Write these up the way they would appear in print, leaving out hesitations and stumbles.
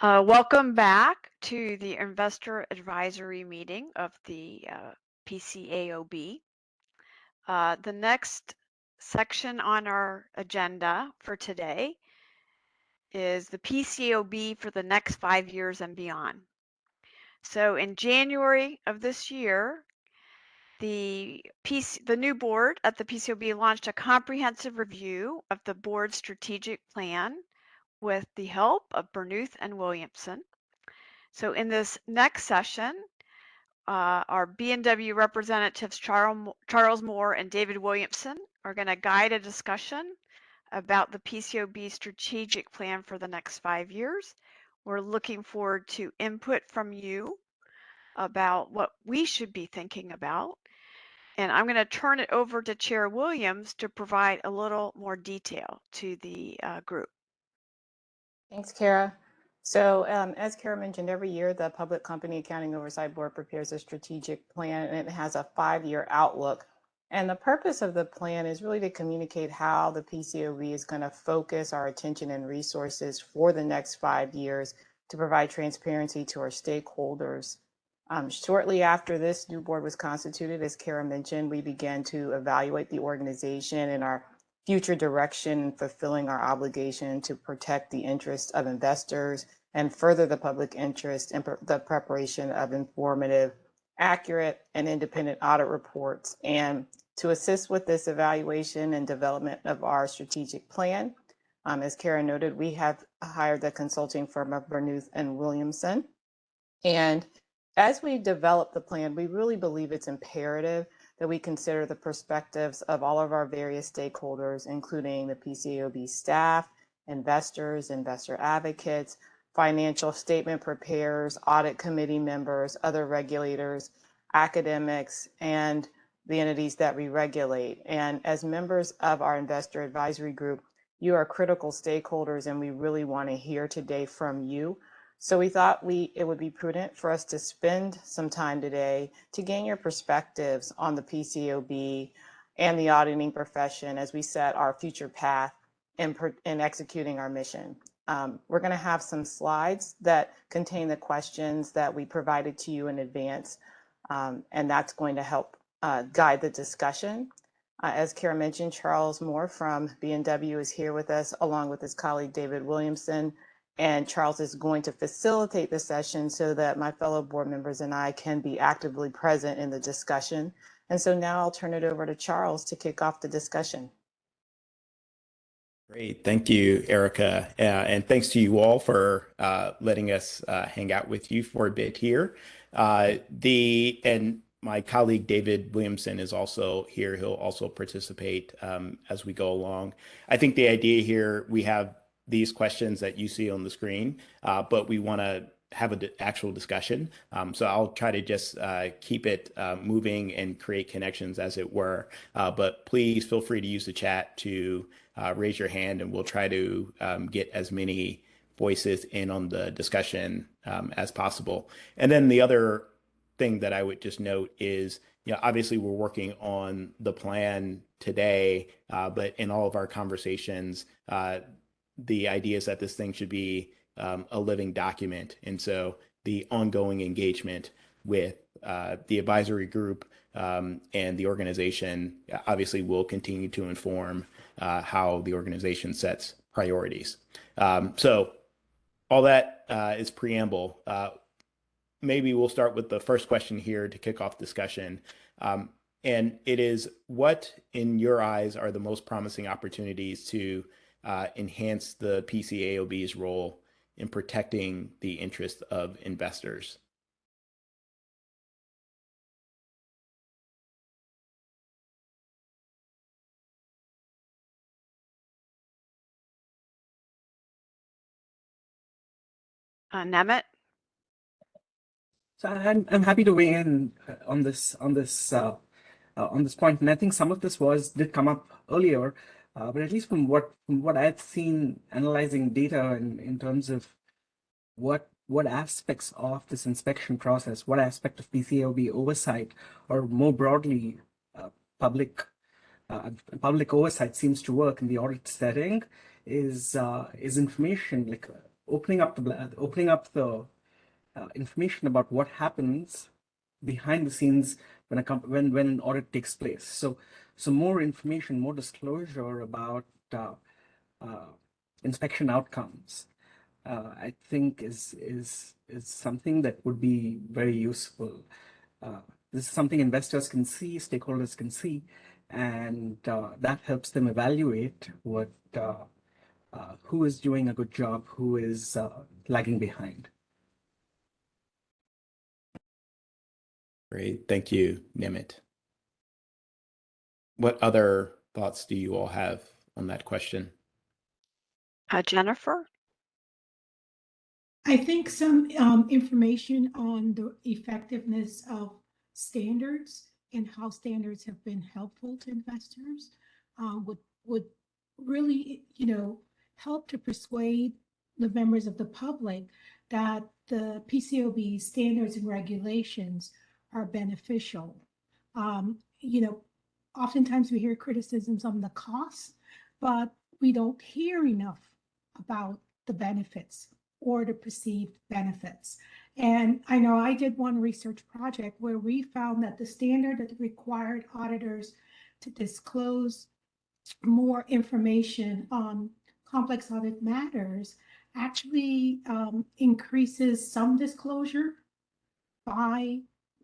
Welcome back to the Investor Advisory Meeting of the PCAOB. The next section on our agenda for today is the PCAOB for the next 5 years and beyond. So in January of this year, the new board at the PCAOB launched a comprehensive review of the board's strategic plan with the help of Bernuth and Williamson. So in this next session, our B&W representatives Charles Moore and David Williamson are going to guide a discussion about the PCAOB strategic plan for the next 5 years. We're looking forward to input from you about what we should be thinking about. And I'm going to turn it over to Chair Williams to provide a little more detail to the group. Thanks, Kara. So as Kara mentioned, every year the Public Company Accounting Oversight Board prepares a strategic plan, and it has a 5-year outlook. And the purpose of the plan is really to communicate how the PCAOB is going to focus our attention and resources for the next 5 years to provide transparency to our stakeholders. Shortly after this new board was constituted, as Kara mentioned, we began to evaluate the organization and our future direction in fulfilling our obligation to protect the interests of investors and further the public interest in the preparation of informative, accurate, and independent audit reports. And to assist with this evaluation and development of our strategic plan, as Kara noted, we have hired the consulting firm of Bernuth and Williamson. And as we develop the plan, we really believe it's imperative that we consider the perspectives of all of our various stakeholders, including the PCAOB staff, investors, investor advocates, financial statement preparers, audit committee members, other regulators, academics, and the entities that we regulate. And as members of our investor advisory group, you are critical stakeholders, and we really want to hear today from you. So we thought it would be prudent for us to spend some time today to gain your perspectives on the PCAOB and the auditing profession as we set our future path in executing our mission. We're going to have some slides that contain the questions that we provided to you in advance, and that's going to help guide the discussion. As Kara mentioned, Charles Moore from B&W is here with us, along with his colleague David Williamson. And Charles is going to facilitate the session so that my fellow board members and I can be actively present in the discussion. And so now I'll turn it over to Charles to kick off the discussion. Great. Thank you, Erica. And thanks to you all for letting us hang out with you for a bit here. And my colleague David Williamson is also here. He'll also participate as we go along. I think the idea here, we have these questions that you see on the screen, but we want to have an actual discussion. So I'll try to just keep it moving and create connections, as it were. But please feel free to use the chat to raise your hand, and we'll try to get as many voices in on the discussion as possible. And then the other thing that I would just note is, obviously we're working on the plan today, but in all of our conversations, the idea is that this thing should be a living document. And so the ongoing engagement with the advisory group and the organization obviously will continue to inform how the organization sets priorities. So all that is preamble. Maybe we'll start with the first question here to kick off discussion. And it is, what in your eyes are the most promising opportunities to enhance the PCAOB's role in protecting the interests of investors? Nemeth? So I'm happy to weigh in on this point, and I think some of this did come up earlier. But at least from what I've seen analyzing data in terms of what aspects of this inspection process, what aspect of PCAOB oversight, or more broadly, public oversight seems to work in the audit setting, is information, like opening up the information about what happens behind the scenes when an audit takes place. So more information, more disclosure about inspection outcomes, I think is something that would be very useful. This is something investors can see, stakeholders can see, and that helps them evaluate what who is doing a good job, who is lagging behind. Great, thank you, Nimit. What other thoughts do you all have on that question? Jennifer? I think some information on the effectiveness of standards and how standards have been helpful to investors would really, help to persuade the members of the public that the PCAOB standards and regulations are beneficial. Oftentimes we hear criticisms on the costs, but we don't hear enough about the benefits or the perceived benefits. And I know I did one research project where we found that the standard that required auditors to disclose more information on complex audit matters actually increases some disclosure by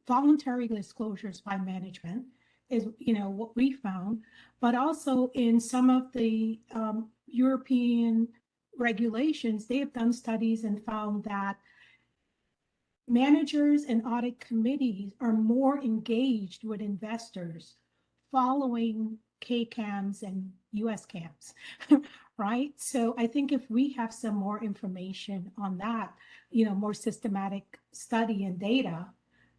voluntary disclosures by management is what we found, but also in some of the European regulations, they have done studies and found that managers and audit committees are more engaged with investors following KCAMs and US CAMs, right? So I think if we have some more information on that, more systematic study and data,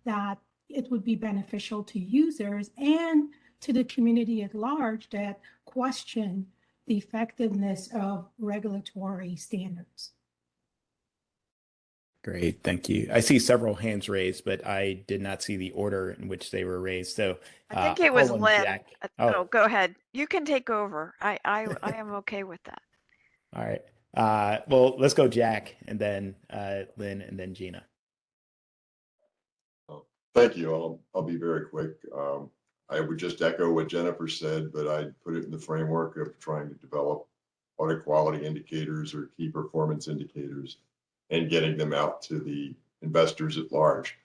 that it would be beneficial to users and to the community at large that question the effectiveness of regulatory standards. Great, thank you. I see several hands raised, but I did not see the order in which they were raised. So I think it was Paul and Lynn. Jack. Oh, go ahead. You can take over. I am okay with that. All right. Well, let's go Jack, and then Lynn, and then Gina. Thank you. I'll be very quick. I would just echo what Jennifer said, but I'd put it in the framework of trying to develop audit quality indicators or key performance indicators and getting them out to the investors at large.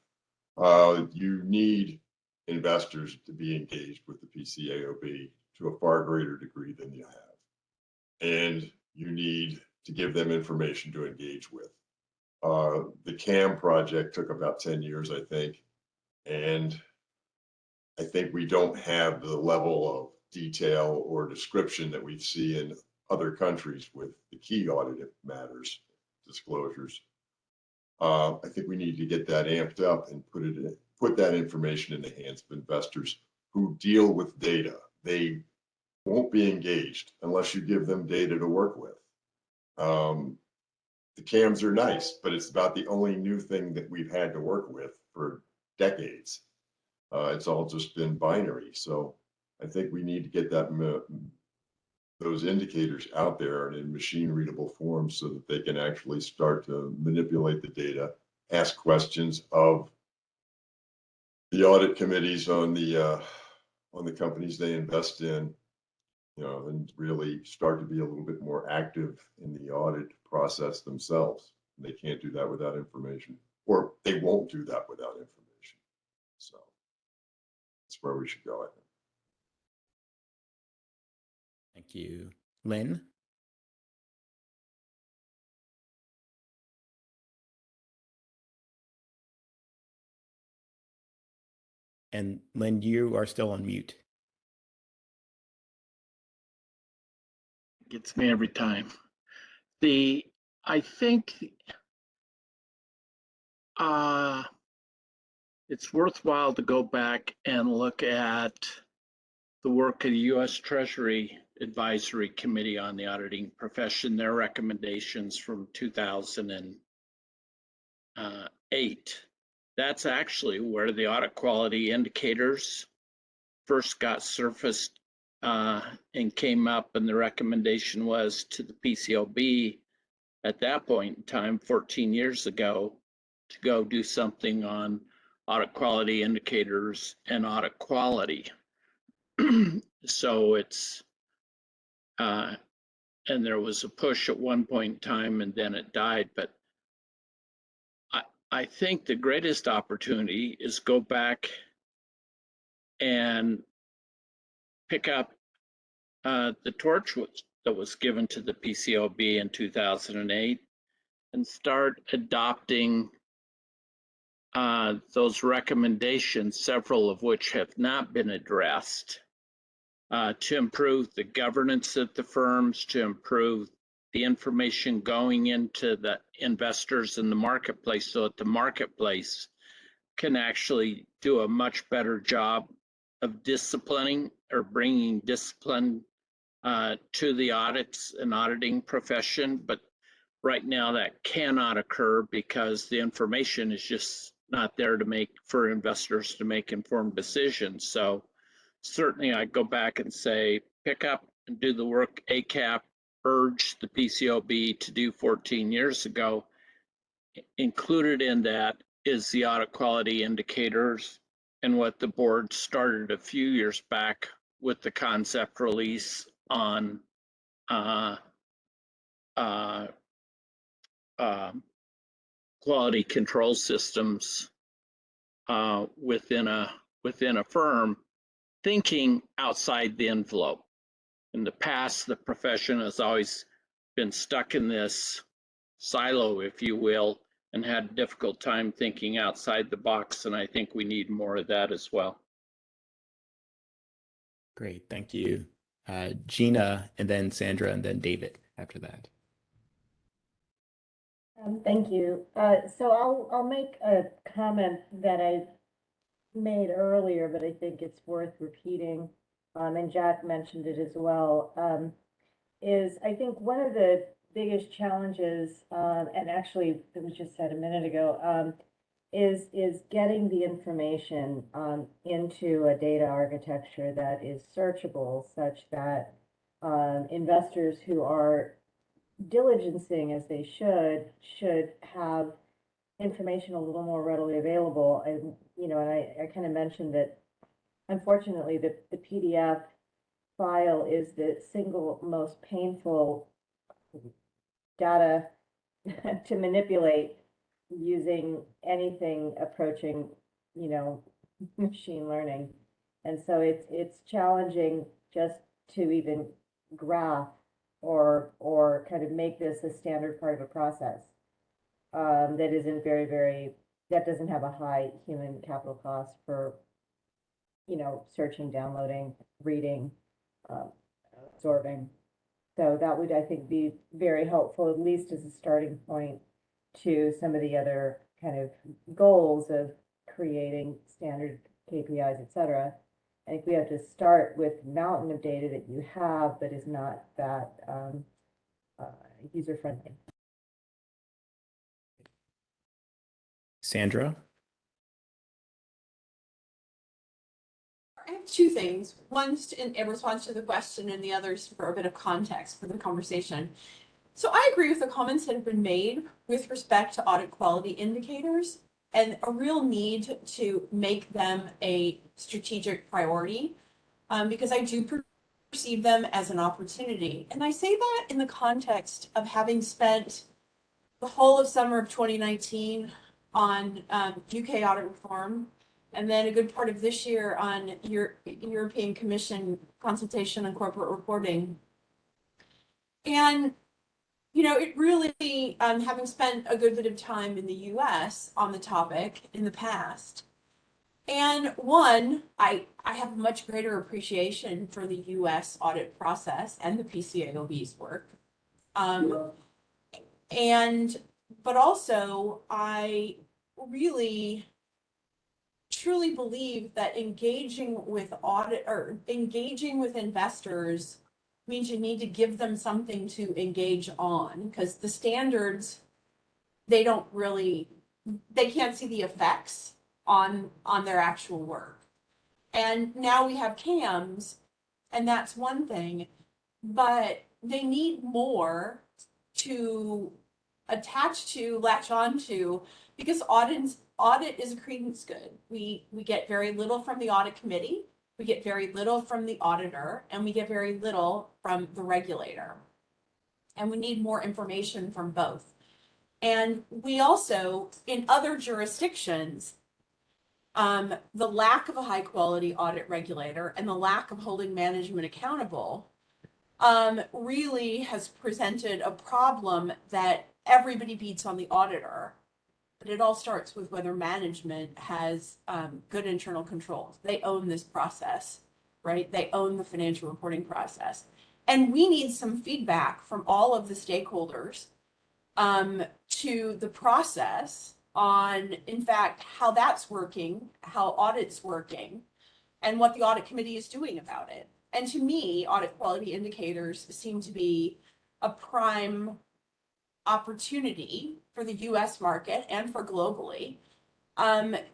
You need investors to be engaged with the PCAOB to a far greater degree than you have. And you need to give them information to engage with. The CAM project took about 10 years, I think. And I think we don't have the level of detail or description that we see in other countries with the key audit matters, disclosures. I think we need to get that amped up and put that information in the hands of investors who deal with data. They won't be engaged unless you give them data to work with. The CAMs are nice, but it's about the only new thing that we've had to work with for decades. It's all just been binary. So I think we need to get those indicators out there and in machine readable form so that they can actually start to manipulate the data, ask questions of the audit committees on the companies they invest in, and really start to be a little bit more active in the audit process themselves. They can't do that without information, or they won't do that without information. So that's where we should go, I think. Thank you. Lynn? And Lynn, you are still on mute. Gets me every time. I think it's worthwhile to go back and look at the work of the U.S. Treasury Advisory Committee on the Auditing Profession, their recommendations from 2008. That's actually where the audit quality indicators first got surfaced and came up, and the recommendation was to the PCAOB at that point in time, 14 years ago, to go do something on audit quality indicators and audit quality. So it's, and there was a push at one point in time and then it died. But I think the greatest opportunity is go back and pick up the torch that was given to the PCAOB in 2008 and start adopting those recommendations, several of which have not been addressed, to improve the governance at the firms, to improve the information going into the investors in the marketplace so that the marketplace can actually do a much better job of disciplining or bringing discipline to the audits and auditing profession. But right now that cannot occur because the information is just not there to make for investors to make informed decisions. So certainly I go back and say, pick up and do the work ACAP urged the PCAOB to do 14 years ago. Included in that is the audit quality indicators and what the board started a few years back with the concept release on quality control systems within a firm, thinking outside the envelope. In the past, the profession has always been stuck in this silo, if you will, and had a difficult time thinking outside the box. And I think we need more of that as well. Great, thank you. Gina, and then Sandra, and then David after that. Thank you. So I'll make a comment that I made earlier, but I think it's worth repeating, and Jack mentioned it as well, is I think one of the biggest challenges, and actually it was just said a minute ago, is getting the information into a data architecture that is searchable, such that investors who are diligencing as they should have information a little more readily available. And and I kind of mentioned that unfortunately the PDF file is the single most painful data to manipulate using anything approaching machine learning. And so it's challenging just to even graph or kind of make this a standard part of a process that isn't that doesn't have a high human capital cost for searching, downloading, reading, absorbing. So that would, I think, be very helpful, at least as a starting point to some of the other kind of goals of creating standard KPIs, et cetera. I think we have to start with mountain of data that you have, but is not that user-friendly. Sandra? I have two things. One's in response to the question, and the other's for a bit of context for the conversation. So I agree with the comments that have been made with respect to audit quality indicators and a real need to make them a strategic priority, because I do perceive them as an opportunity. And I say that in the context of having spent the whole of summer of 2019 on UK audit reform, and then a good part of this year on European Commission consultation on corporate reporting. And it really, having spent a good bit of time in the US on the topic in the past, and one, I have a much greater appreciation for the US audit process and the PCAOB's work. But also, I really truly believe that engaging with investors means you need to give them something to engage on, because the standards, they can't see the effects on their actual work. And now we have CAMs, and that's one thing, but they need more to attach to, latch on to, because audit is a credence good. We get very little from the audit committee, we get very little from the auditor, and we get very little from the regulator. And we need more information from both. And we also, in other jurisdictions, the lack of a high quality audit regulator and the lack of holding management accountable really has presented a problem that everybody beats on the auditor. But it all starts with whether management has good internal controls. They own this process, right? They own the financial reporting process. And we need some feedback from all of the stakeholders to the process on, in fact, how that's working, how audit's working, and what the audit committee is doing about it. And to me, audit quality indicators seem to be a prime opportunity for the US market and for globally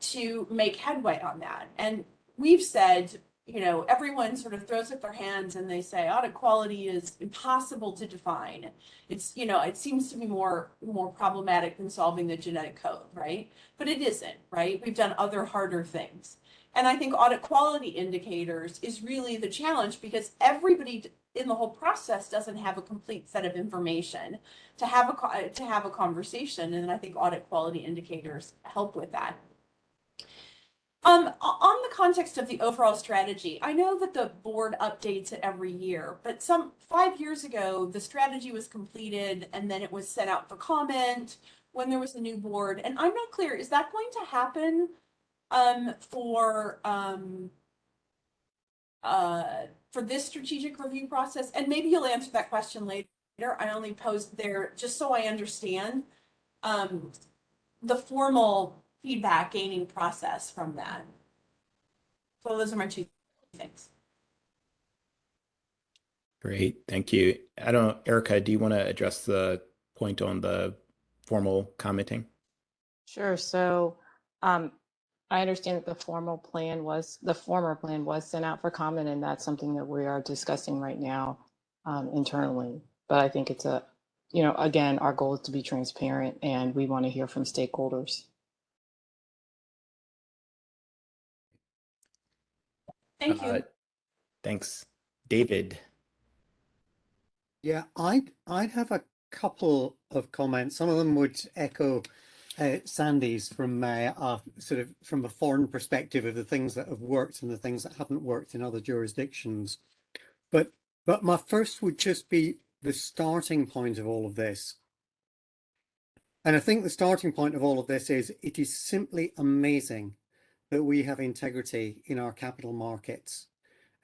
to make headway on that. And we've said, you know, everyone sort of throws up their hands and they say audit quality is impossible to define. It's, you know, it seems to be more problematic than solving the genetic code, right? But it isn't, right? We've done other harder things. And I think audit quality indicators is really the challenge, because everybody in the whole process doesn't have a complete set of information to have a conversation. And I think audit quality indicators help with that. On the context of the overall strategy, I know that the board updates it every year, but 5 years ago, the strategy was completed and then it was sent out for comment when there was a new board. And I'm not clear, is that going to happen for this strategic review process? And maybe you'll answer that question later. I only posed there just so I understand the formal feedback gaining process from that. So those are my 2 things. Great, thank you. I don't know, Erica, do you want to address the point on the formal commenting? Sure. So I understand that the former plan was sent out for comment, and that's something that we are discussing right now internally. But I think it's you know, again, our goal is to be transparent, and we want to hear from stakeholders. Thank you. Thanks. David. Yeah, I'd have a couple of comments. Some of them would echo Sandy's from sort of from a foreign perspective of the things that have worked and the things that haven't worked in other jurisdictions. But my first would just be the starting point of all of this. And I think the starting point of all of this is it is simply amazing that we have integrity in our capital markets.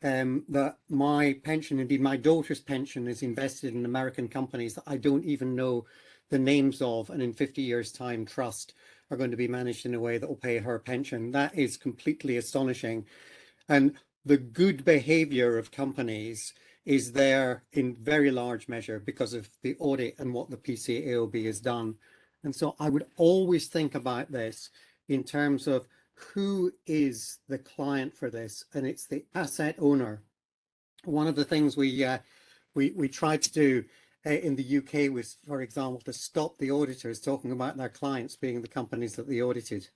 That my pension, indeed my daughter's pension, is invested in American companies that I don't even know the names of, and in 50 years' time, trust are going to be managed in a way that will pay her pension. That is completely astonishing. And the good behavior of companies is there in very large measure because of the audit and what the PCAOB has done. And so I would always think about this in terms of who is the client for this, and it's the asset owner. One of the things we tried to do in the UK was, for example, to stop the auditors talking about their clients being the companies that they audited,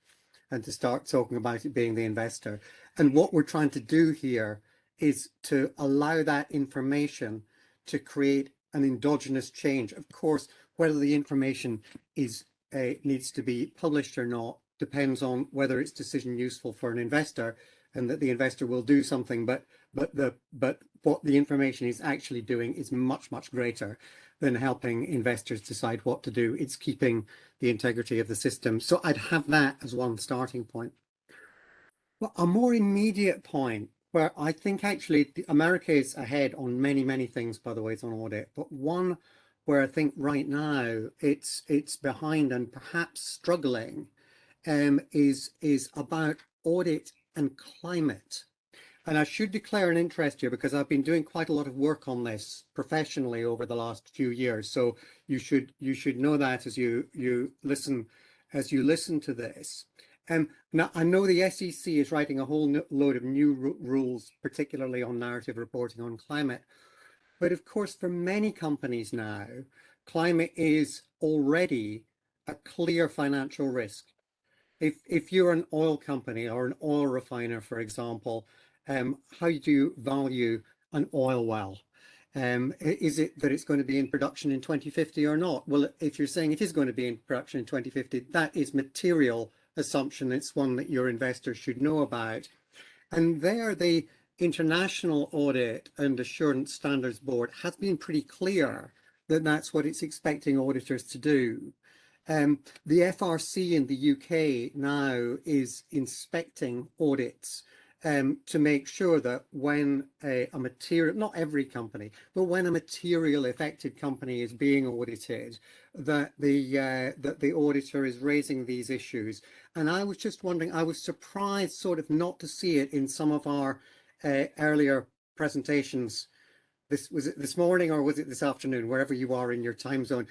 and to start talking about it being the investor. And what we're trying to do here is to allow that information to create an endogenous change. Of course, whether the information is needs to be published or not depends on whether it's decision useful for an investor and that the investor will do something, but what the information is actually doing is much, much greater than helping investors decide what to do. It's keeping the integrity of the system. So I'd have that as one starting point. But a more immediate point where I think actually America is ahead on many, many things, by the way, it's on audit, but one where I think right now it's behind and perhaps struggling is about audit and climate. And I should declare an interest here because I've been doing quite a lot of work on this professionally over the last few years. So you should know that as you listen to this. Now I know the SEC is writing a whole load of new rules, particularly on narrative reporting on climate. But of course, for many companies now, climate is already a clear financial risk. If you're an oil company or an oil refiner, for example, how do you value an oil well? Is it that it's going to be in production in 2050 or not? Well, if you're saying it is going to be in production in 2050, that is material assumption. It's one that your investors should know about. And there, the International Audit and Assurance Standards Board has been pretty clear that that's what it's expecting auditors to do. The FRC in the UK now is inspecting audits to make sure that when a material, not every company, but when a material affected company is being audited, that the auditor is raising these issues. And I was just wondering, I was surprised sort of not to see it in some of our earlier presentations. Was it this morning or was it this afternoon, wherever you are in your time zone?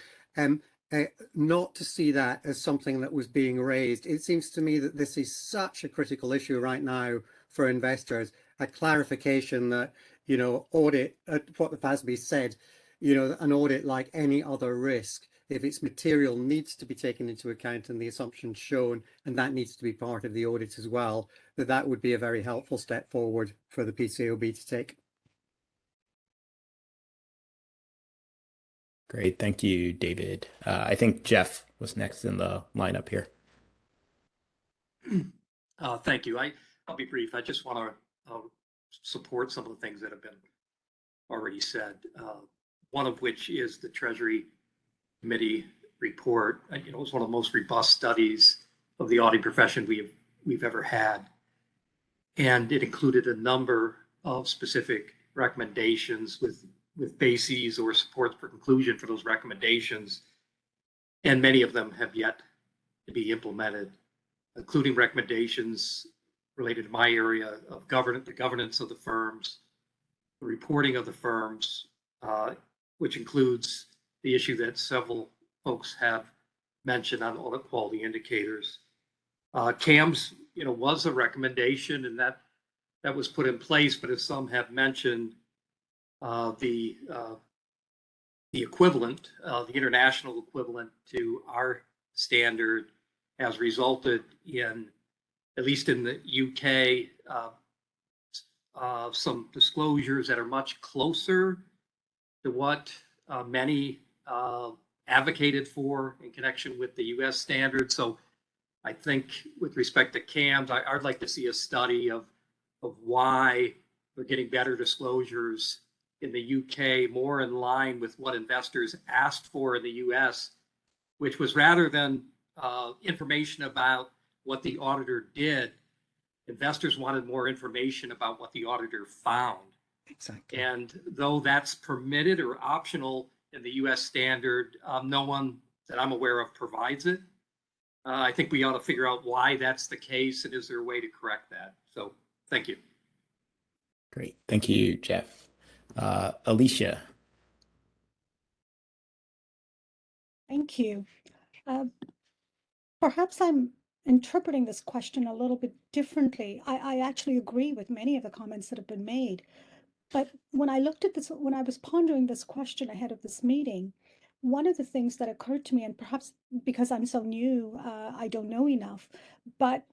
Not to see that as something that was being raised. It seems to me that this is such a critical issue right now for investors, a clarification that, you know, audit, what the FASB said, you know, an audit like any other risk, if it's material, needs to be taken into account and the assumptions shown, and that needs to be part of the audit as well, that would be a very helpful step forward for the PCAOB to take. Great, thank you, David. I think Jeff was next in the lineup here. Thank you. I'll be brief. I just want to support some of the things that have been already said. One of which is the Treasury Committee report. You know, it was one of the most robust studies of the auditing profession we've ever had, and it included a number of specific recommendations with bases or support for conclusion for those recommendations, and many of them have yet to be implemented, including recommendations related to my area of the governance of the firms, the reporting of the firms, which includes the issue that several folks have mentioned on audit quality indicators. CAMS, you know, was a recommendation, and that was put in place, but as some have mentioned, the equivalent, the international equivalent to our standard, has resulted in, at least in the UK, some disclosures that are much closer to what many advocated for in connection with the US standard. So I think with respect to CAMS, I'd like to see a study of why we're getting better disclosures in the UK, more in line with what investors asked for in the US, which was, rather than information about what the auditor did, investors wanted more information about what the auditor found. Exactly. And though that's permitted or optional in the US standard, no one that I'm aware of provides it. I think we ought to figure out why that's the case, and is there a way to correct that? So thank you. Great, thank you, Jeff. Alicia. Thank you. Perhaps I'm interpreting this question a little bit differently. I actually agree with many of the comments that have been made. But when I looked at this, when I was pondering this question ahead of this meeting, one of the things that occurred to me, and perhaps because I'm so new, I don't know enough, but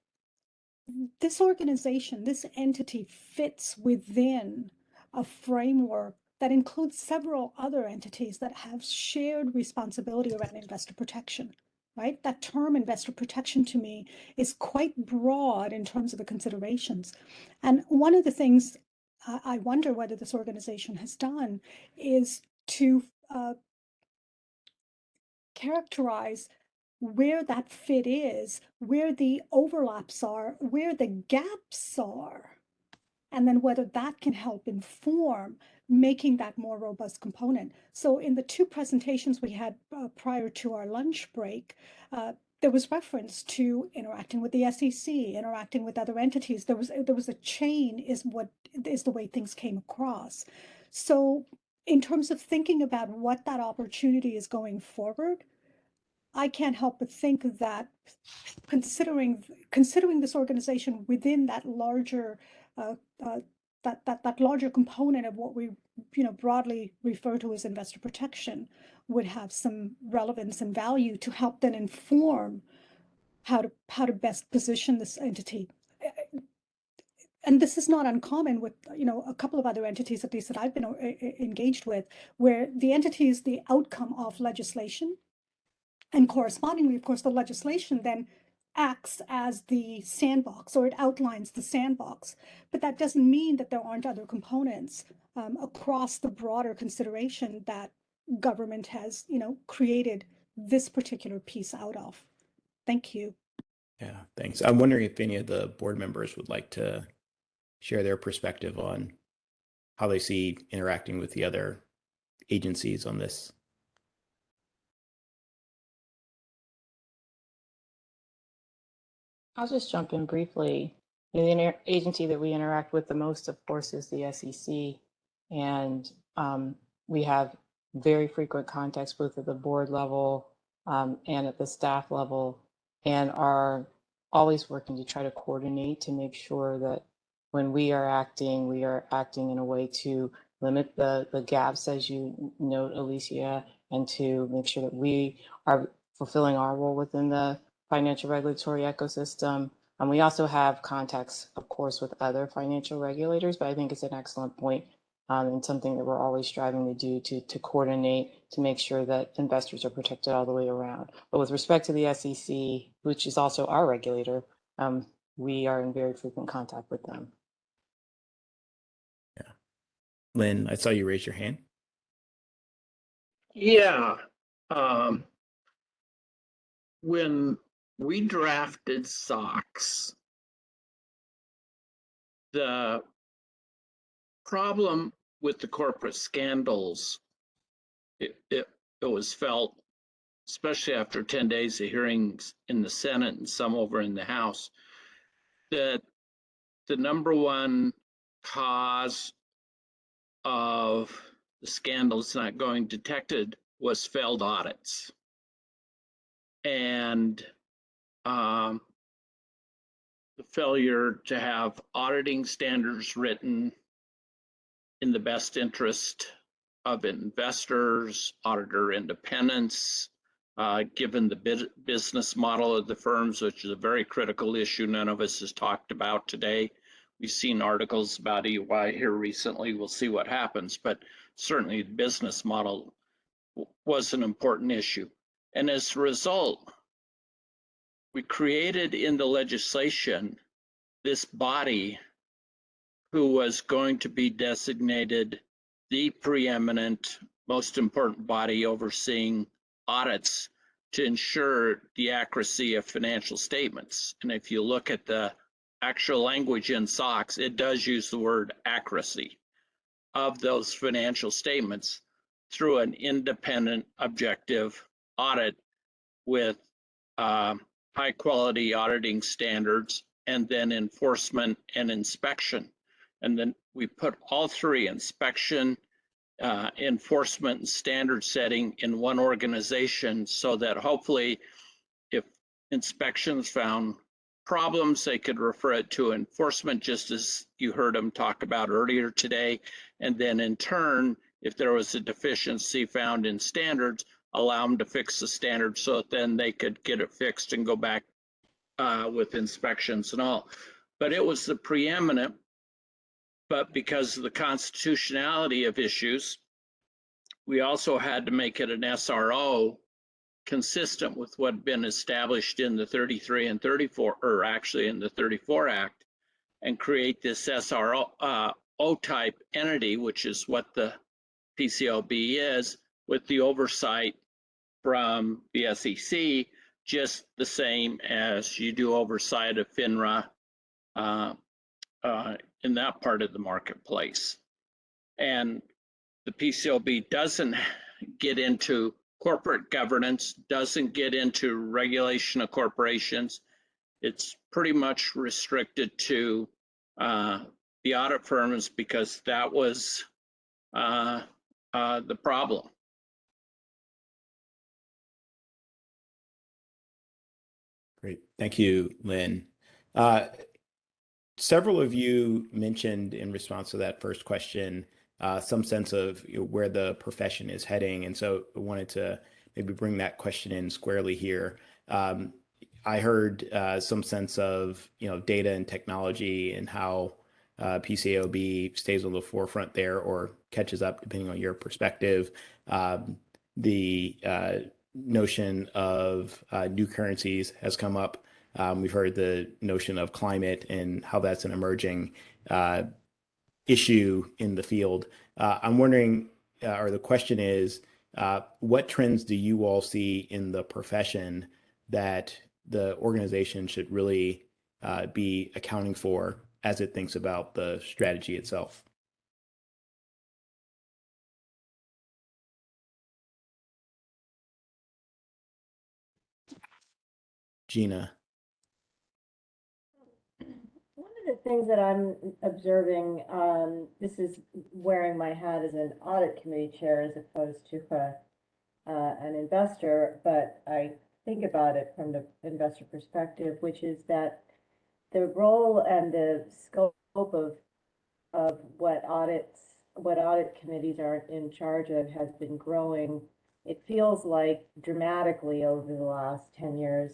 this organization, this entity fits within a framework that includes several other entities that have shared responsibility around investor protection, right? That term investor protection to me is quite broad in terms of the considerations. And one of the things I wonder whether this organization has done is to characterize where that fit is, where the overlaps are, where the gaps are, and then whether that can help inform making that more robust component. So in the two presentations we had prior to our lunch break, there was reference to interacting with the SEC, interacting with other entities. There was a chain is the way things came across. So in terms of thinking about what that opportunity is going forward, I can't help but think that considering this organization within that larger that larger component of what we broadly refer to as investor protection, would have some relevance and value to help then inform how to best position this entity. And this is not uncommon with, a couple of other entities, at least that I've been engaged with, where the entity is the outcome of legislation. And correspondingly, of course, the legislation then acts as the sandbox, or it outlines the sandbox. But that doesn't mean that there aren't other components across the broader consideration that government has, created this particular piece out of. Thank you. Yeah, thanks. I'm wondering if any of the board members would like to share their perspective on how they see interacting with the other agencies on this. I'll just jump in briefly. The agency that we interact with the most, of course, is the SEC. And we have very frequent contacts both at the board level and at the staff level, and are always working to try to coordinate to make sure that when we are acting in a way to limit the gaps, as you note, Alicia, and to make sure that we are fulfilling our role within the financial regulatory ecosystem. And we also have contacts, of course, with other financial regulators, but I think it's an excellent point and something that we're always striving to do to coordinate to make sure that investors are protected all the way around. But with respect to the SEC, which is also our regulator, we are in very frequent contact with them. Yeah. Lynn, I saw you raise your hand. Yeah. When we drafted SOX, the problem with the corporate scandals, it was felt, especially after 10 days of hearings in the Senate and some over in the House, that the number one cause of the scandals not going detected was failed audits. And the failure to have auditing standards written in the best interest of investors, auditor independence, given the business model of the firms, which is a very critical issue none of us has talked about today. We've seen articles about EY here recently. We'll see what happens, but certainly the business model was an important issue. And as a result, we created in the legislation this body who was going to be designated the preeminent, most important body overseeing audits to ensure the accuracy of financial statements. And if you look at the actual language in SOX, it does use the word accuracy of those financial statements through an independent, objective audit with high quality auditing standards, and then enforcement and inspection. And then we put all three, inspection, enforcement, and standard setting, in one organization, so that hopefully if inspections found problems, they could refer it to enforcement, just as you heard them talk about earlier today. And then in turn, if there was a deficiency found in standards, allow them to fix the standard so that then they could get it fixed and go back with inspections and all. But it was the preeminent, but because of the constitutionality of issues, we also had to make it an SRO consistent with what had been established in the 33 and 34, or actually in the 34 Act, and create this SRO type entity, which is what the PCAOB is, with the oversight from the SEC, just the same as you do oversight of FINRA in that part of the marketplace. And the PCAOB doesn't get into corporate governance, doesn't get into regulation of corporations. It's pretty much restricted to the audit firms, because that was the problem. Great. Thank you, Lynn. Several of you mentioned in response to that first question some sense of where the profession is heading. And so I wanted to maybe bring that question in squarely here. I heard some sense of data and technology and how PCAOB stays on the forefront there or catches up, depending on your perspective. The notion of new currencies has come up. We've heard the notion of climate and how that's an emerging issue in the field. I'm wondering, or the question is, what trends do you all see in the profession that the organization should really be accounting for as it thinks about the strategy itself? Gina. One of the things that I'm observing, this is wearing my hat as an audit committee chair as opposed to an investor, but I think about it from the investor perspective, which is that the role and the scope of what audit committees are in charge of has been growing. It feels like dramatically over the last 10 years,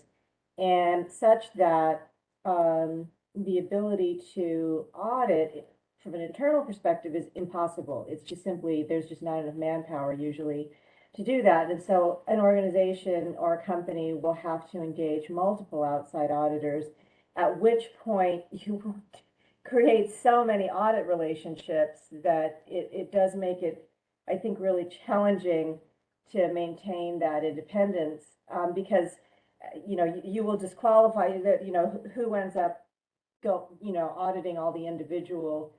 and such that the ability to audit from an internal perspective is impossible. It's just simply, there's just not enough manpower usually to do that. And so an organization or a company will have to engage multiple outside auditors, at which point you create so many audit relationships that it does make it, I think, really challenging to maintain that independence, because you will disqualify that, who ends up auditing all the individual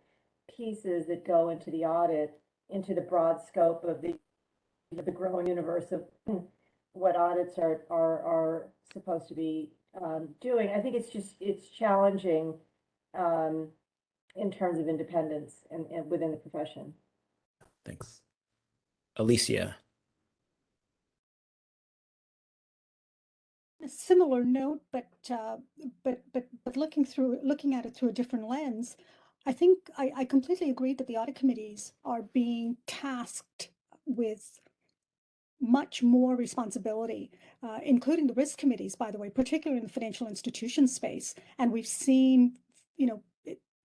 pieces that go into the audit, into the broad scope of the growing universe of what audits are supposed to be doing. I think it's challenging in terms of independence and within the profession. Thanks. Alicia. A similar note, but looking at it through a different lens, I think I completely agree that the audit committees are being tasked with much more responsibility, including the risk committees, by the way, particularly in the financial institution space. And we've seen,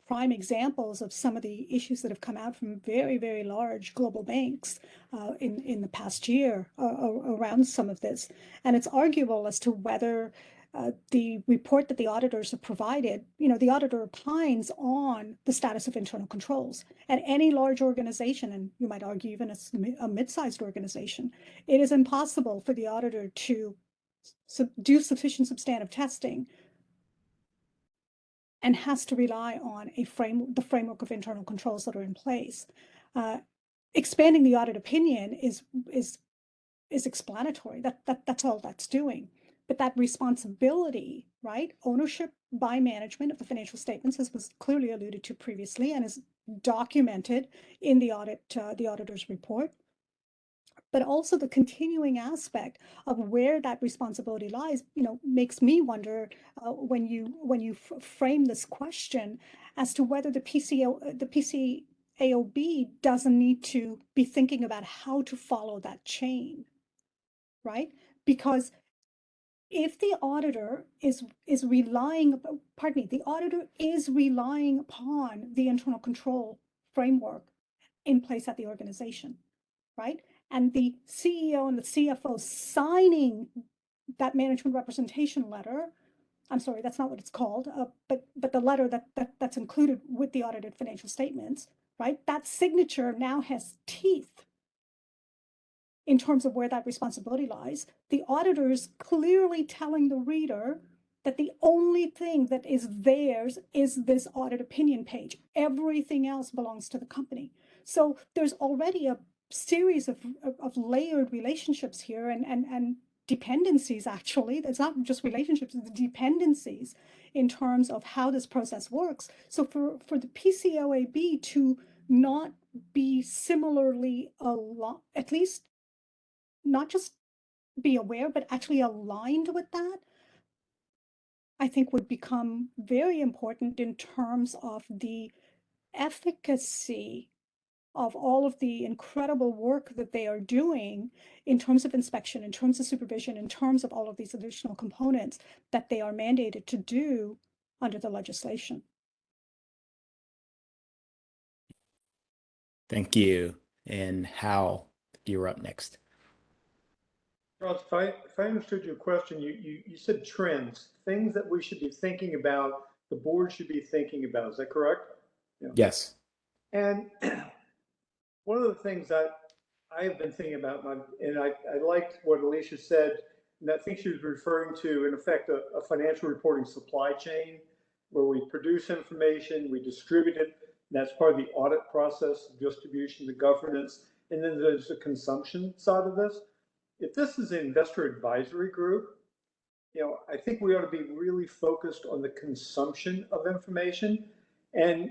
prime examples of some of the issues that have come out from very, very large global banks in the past year around some of this. And it's arguable as to whether the report that the auditors have provided, the auditor opines on the status of internal controls. At any large organization, and you might argue even a mid-sized organization, it is impossible for the auditor to do sufficient substantive testing and has to rely on the framework of internal controls that are in place. Expanding the audit opinion is explanatory. That's all that's doing. But that responsibility, right? Ownership by management of the financial statements, as was clearly alluded to previously and is documented in the auditor's report. But also the continuing aspect of where that responsibility lies, makes me wonder when you frame this question as to whether the PCAOB doesn't need to be thinking about how to follow that chain, right? Because if the auditor is relying, the auditor is relying upon the internal control framework in place at the organization, right? And the CEO and the CFO signing that management representation letter, I'm sorry, that's not what it's called, but the letter that's included with the audited financial statements, right? That signature now has teeth in terms of where that responsibility lies. The auditor is clearly telling the reader that the only thing that is theirs is this audit opinion page. Everything else belongs to the company. So there's already a series of layered relationships here and dependencies, actually. It's not just relationships, it's the dependencies in terms of how this process works. So for the PCAOB to not be similarly, at least not just be aware, but actually aligned with that, I think would become very important in terms of the efficacy of all of the incredible work that they are doing in terms of inspection, in terms of supervision, in terms of all of these additional components that they are mandated to do under the legislation. Thank you. And Hal, you're up next. Charles, if I understood your question, you said trends, things that we should be thinking about, the board should be thinking about. Is that correct? Yeah. Yes. And one of the things that I have been thinking about, and I liked what Alicia said, and I think she was referring to, in effect, a financial reporting supply chain where we produce information, we distribute it, and that's part of the audit process, the distribution, the governance, and then there's the consumption side of this. If this is an investor advisory group, I think we ought to be really focused on the consumption of information. And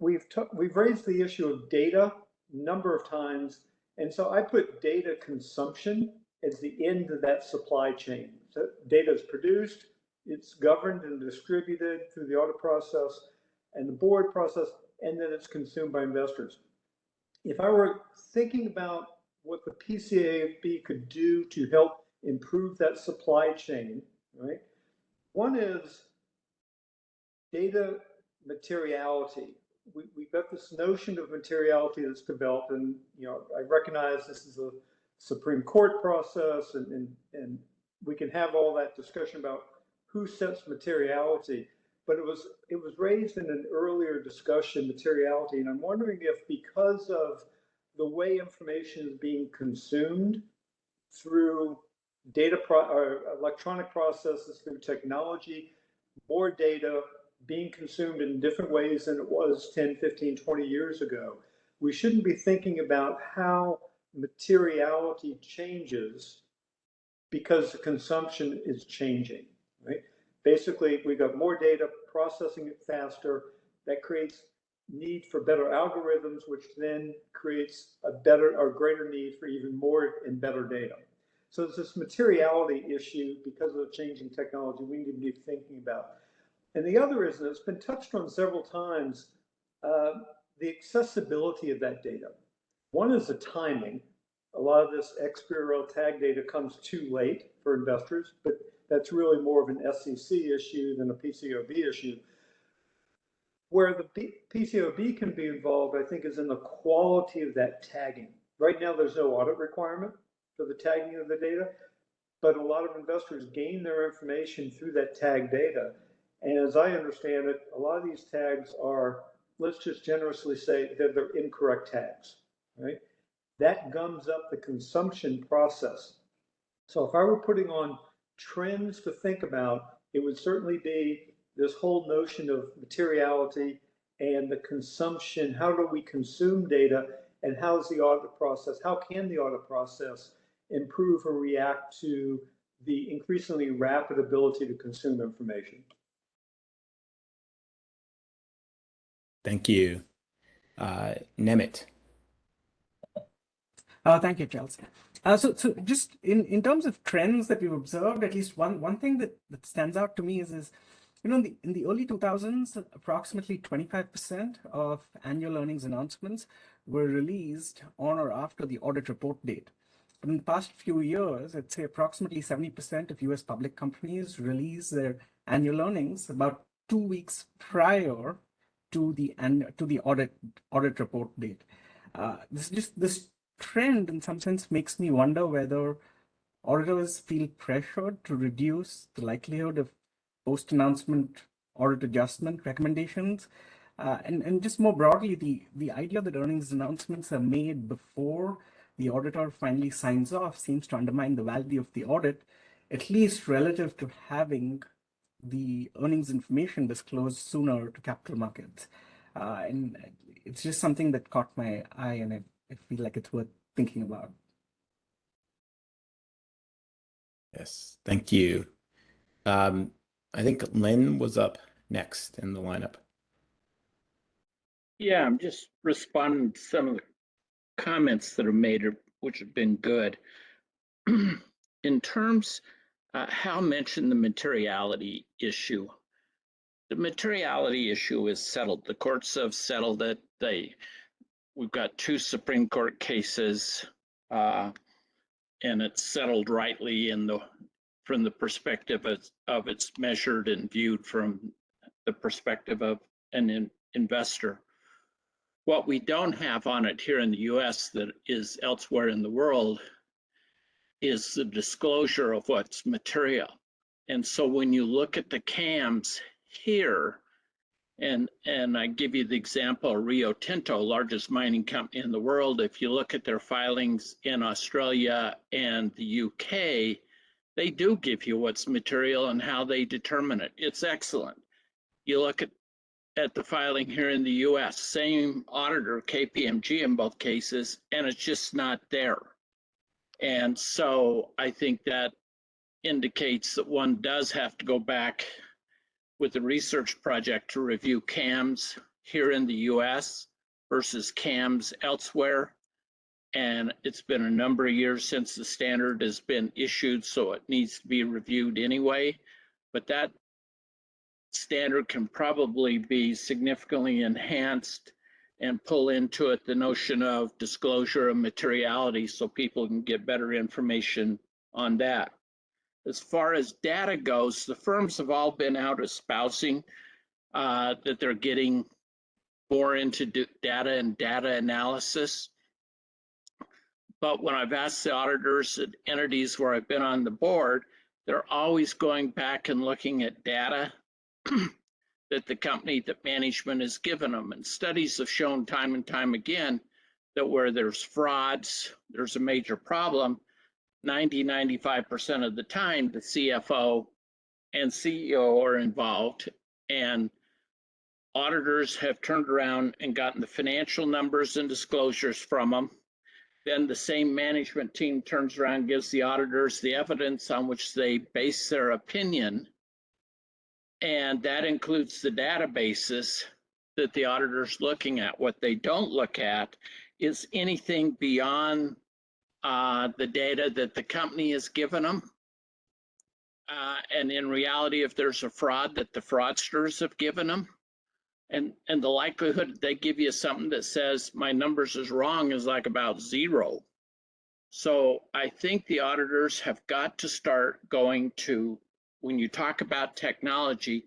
we've raised the issue of data a number of times. And so I put data consumption as the end of that supply chain. So data is produced, it's governed and distributed through the audit process and the board process, and then it's consumed by investors. If I were thinking about what the PCAOB could do to help improve that supply chain, right? One is data materiality. We've got this notion of materiality that's developed, and I recognize this is a Supreme Court process, and we can have all that discussion about who sets materiality. But it was raised in an earlier discussion, materiality, and I'm wondering if because of the way information is being consumed through data or electronic processes, through technology, more data being consumed in different ways than it was 10, 15, 20 years ago. We shouldn't be thinking about how materiality changes because the consumption is changing, right? Basically, we've got more data, processing it faster. That creates need for better algorithms, which then creates a better or greater need for even more and better data. So it's this materiality issue because of the changing technology we need to be thinking about. And the other is, and it's been touched on several times, the accessibility of that data. One is the timing. A lot of this XBRL tag data comes too late for investors, but that's really more of an SEC issue than a PCAOB issue. Where the PCAOB can be involved, I think, is in the quality of that tagging. Right now, there's no audit requirement for the tagging of the data, but a lot of investors gain their information through that tag data. And as I understand it, a lot of these tags are, let's just generously say that they're incorrect tags, right? That gums up the consumption process. So if I were putting on trends to think about, it would certainly be this whole notion of materiality and the consumption. How do we consume data, and how is the audit process? How can the audit process improve or react to the increasingly rapid ability to consume information? Thank you. Nemit. Thank you, Charles. So just in terms of trends that we've observed, at least one thing that stands out to me is in the early 2000s, approximately 25% of annual earnings announcements were released on or after the audit report date. But in the past few years, I'd say approximately 70% of US public companies release their annual earnings about 2 weeks prior to the audit report date. This trend, in some sense, makes me wonder whether auditors feel pressured to reduce the likelihood of post-announcement audit adjustment recommendations. And just more broadly, the idea that earnings announcements are made before the auditor finally signs off seems to undermine the value of the audit, at least relative to having the earnings information disclosed sooner to capital markets. And it's just something that caught my eye, and I feel like it's worth thinking about. Yes, thank you. I think Lynn was up next in the lineup. Yeah, I'm just responding to some of the comments that are made, which have been good. In terms, Hal mentioned the materiality issue. The materiality issue is settled. The courts have settled it. we've got 2 Supreme Court cases, and it's settled rightly from the perspective of it's measured and viewed from the perspective of an investor. What we don't have on it here in the US that is elsewhere in the world is the disclosure of what's material. And so when you look at the CAMs here, and I give you the example, Rio Tinto, largest mining company in the world, if you look at their filings in Australia and the UK, they do give you what's material and how they determine it. It's excellent. You look at the filing here in the US, same auditor, KPMG in both cases, and it's just not there. And so I think that indicates that one does have to go back with the research project to review CAMs here in the US versus CAMs elsewhere. And it's been a number of years since the standard has been issued, so it needs to be reviewed anyway. But that standard can probably be significantly enhanced and pull into it the notion of disclosure of materiality so people can get better information on that. As far as data goes, the firms have all been out espousing that they're getting more into data and data analysis. But when I've asked the auditors at entities where I've been on the board, they're always going back and looking at data that the company, that management has given them. And studies have shown time and time again that where there's frauds, there's a major problem. 95% of the time, the CFO and CEO are involved, and auditors have turned around and gotten the financial numbers and disclosures from them. Then the same management team turns around and gives the auditors the evidence on which they base their opinion. And that includes the databases that the auditor's looking at. What they don't look at is anything beyond the data that the company has given them. And in reality, if there's a fraud, that the fraudsters have given them. And the likelihood they give you something that says my numbers is wrong is like about 0. So I think the auditors have got to start going to, when you talk about technology,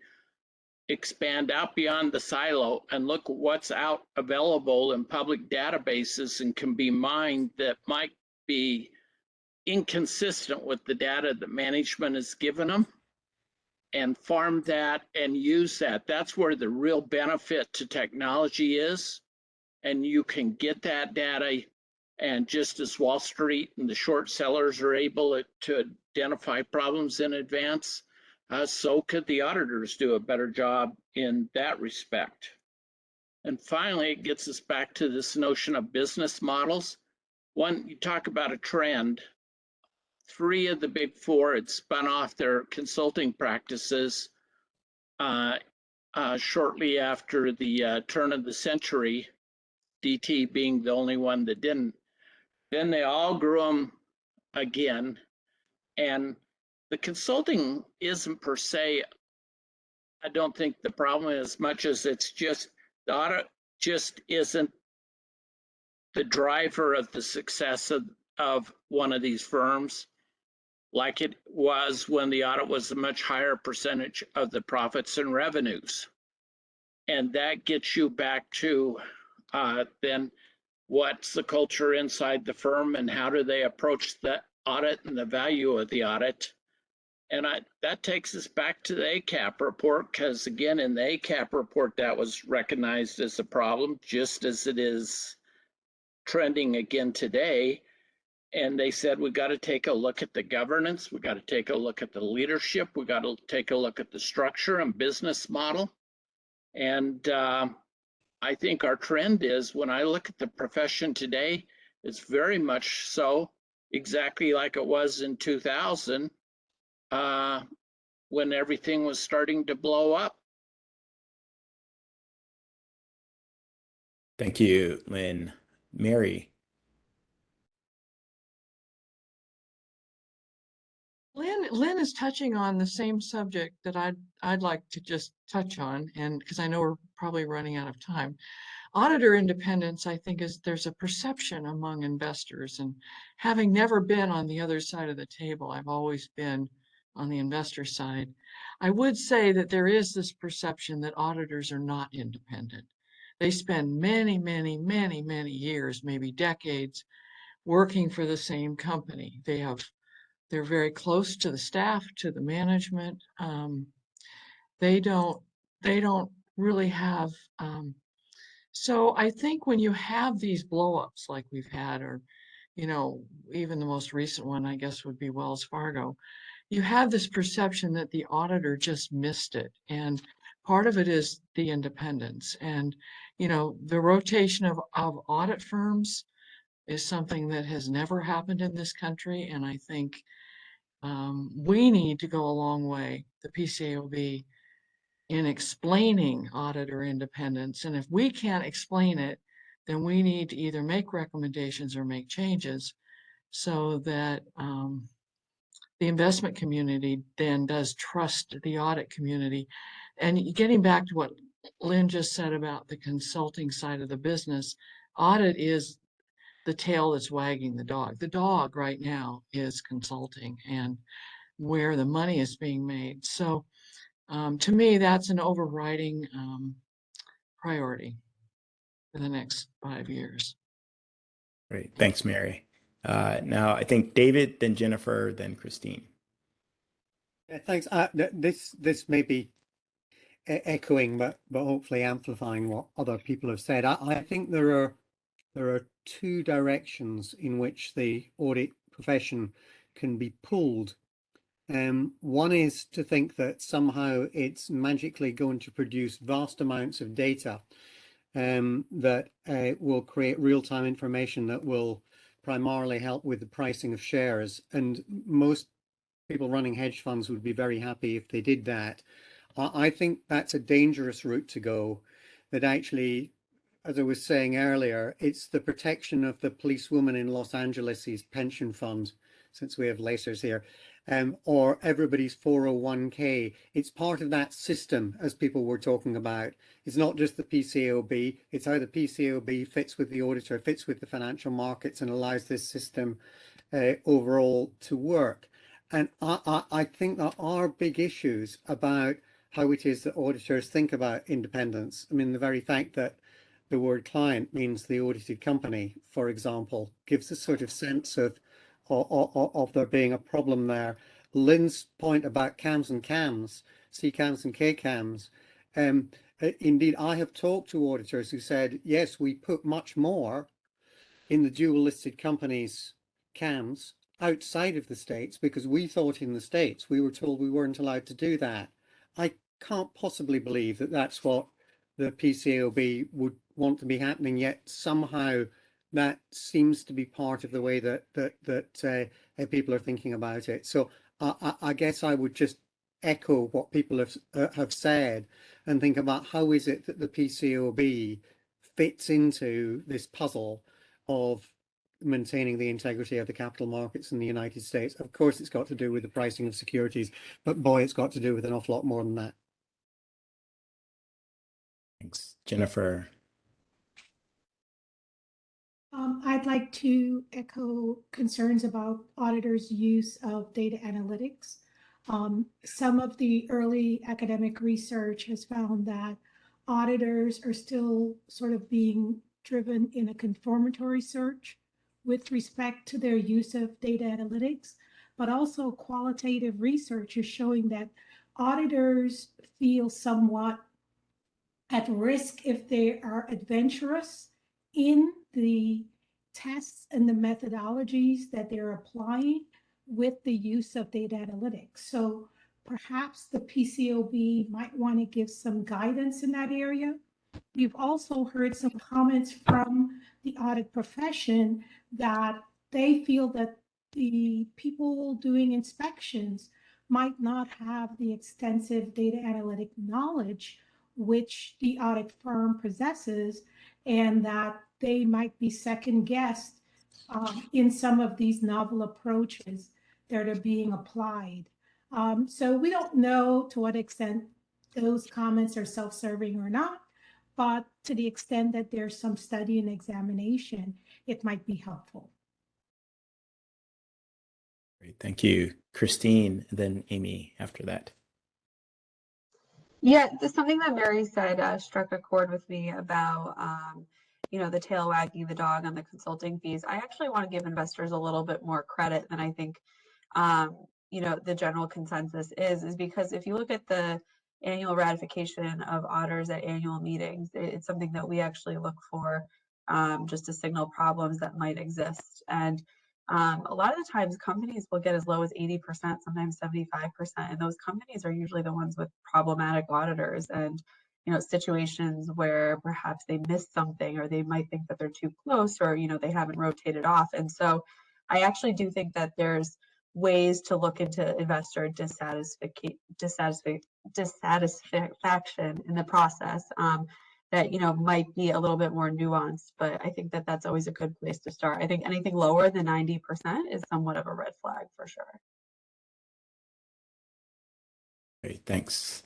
expand out beyond the silo and look at what's out available in public databases and can be mined that might be inconsistent with the data that management has given them, and farm that and use that. That's where the real benefit to technology is. And you can get that data, and just as Wall Street and the short sellers are able to identify problems in advance, so could the auditors do a better job in that respect. And finally, it gets us back to this notion of business models. One, you talk about a trend. 3 of the big 4 had spun off their consulting practices shortly after the turn of the century, DT being the only one that didn't. Then they all grew them again. And the consulting isn't per se, I don't think the problem as much as it's just the audit just isn't the driver of the success of one of these firms, like it was when the audit was a much higher percentage of the profits and revenues. And that gets you back to then what's the culture inside the firm and how do they approach the audit and the value of the audit. And that takes us back to the ACAP report, because again, in the ACAP report, that was recognized as a problem, just as it is trending again today. And they said, we got to take a look at the governance. We got to take a look at the leadership. We got to take a look at the structure and business model. And I think our trend is, when I look at the profession today, it's very much so exactly like it was in 2000 when everything was starting to blow up. Thank you, Lynn. Mary. Lynn is touching on the same subject that I'd like to just touch on, and because I know we're probably running out of time. auditor independence, I think, there's a perception among investors, and having never been on the other side of the table, I've always been on the investor side. I would say that there is this perception that auditors are not independent. They spend many, many, many, many years, maybe decades, working for the same company. They're very close to the staff, to the management. They don't really have. So I think when you have these blowups like we've had, or even the most recent one, I guess, would be Wells Fargo, you have this perception that the auditor just missed it. And part of it is the independence. And, the rotation of audit firms is something that has never happened in this country. And I think we need to go a long way, the PCAOB, in explaining auditor independence. And if we can't explain it, then we need to either make recommendations or make changes so that the investment community then does trust the audit community. And getting back to what Lynn just said about the consulting side of the business, audit is the tail that's wagging the dog. The dog right now is consulting and where the money is being made. So to me, that's an overriding priority for the next 5 years. Great. Thanks, Mary. Now, I think David, then Jennifer, then Christine. Yeah, thanks. This may be echoing, but hopefully amplifying what other people have said. I think there are two directions in which the audit profession can be pulled. One is to think that somehow it's magically going to produce vast amounts of data that will create real-time information that will primarily help with the pricing of shares. And most people running hedge funds would be very happy if they did that. I think that's a dangerous route to go, that actually, as I was saying earlier, it's the protection of the policewoman in Los Angeles' pension fund, since we have lasers here, or everybody's 401k. It's part of that system, as people were talking about. It's not just the PCAOB, it's how the PCAOB fits with the auditor, fits with the financial markets, and allows this system overall to work. And I think there are big issues about how it is that auditors think about independence. I mean, the very fact that the word client means the audited company, for example, gives a sort of sense of there being a problem there. Lynn's point about CAMs and CAMs, CCAMs and KCAMs, indeed, I have talked to auditors who said, yes, we put much more in the dual listed companies CAMs outside of the States because we thought in the States we were told we weren't allowed to do that. I can't possibly believe that that's what the PCAOB would want to be happening, yet somehow that seems to be part of the way that people are thinking about it. So I guess I would just echo what people have said and think about how is it that the PCAOB fits into this puzzle of maintaining the integrity of the capital markets in the United States. Of course, it's got to do with the pricing of securities, but boy, it's got to do with an awful lot more than that. Thanks. Jennifer. I'd like to echo concerns about auditors' use of data analytics. Some of the early academic research has found that auditors are still sort of being driven in a confirmatory search with respect to their use of data analytics, but also qualitative research is showing that auditors feel somewhat at risk if they are adventurous in the tests and the methodologies that they're applying with the use of data analytics. So perhaps the PCAOB might want to give some guidance in that area. We've also heard some comments from the audit profession that they feel that the people doing inspections might not have the extensive data analytic knowledge which the audit firm possesses, and that they might be second guessed in some of these novel approaches that are being applied. So we don't know to what extent those comments are self-serving or not, but to the extent that there's some study and examination, it might be helpful. Great, thank you, Christine, and then Amy after that. Yeah, something that Mary said struck a chord with me about, the tail wagging the dog on the consulting fees. I actually want to give investors a little bit more credit than I think, the general consensus is because if you look at the annual ratification of auditors at annual meetings, it's something that we actually look for just to signal problems that might exist. And a lot of the times companies will get as low as 80%, sometimes 75%. And those companies are usually the ones with problematic auditors and, situations where perhaps they missed something or they might think that they're too close or, they haven't rotated off. And so I actually do think that there's ways to look into investor dissatisfaction in the process. That might be a little bit more nuanced, but I think that that's always a good place to start. I think anything lower than 90% is somewhat of a red flag for sure. Great, thanks.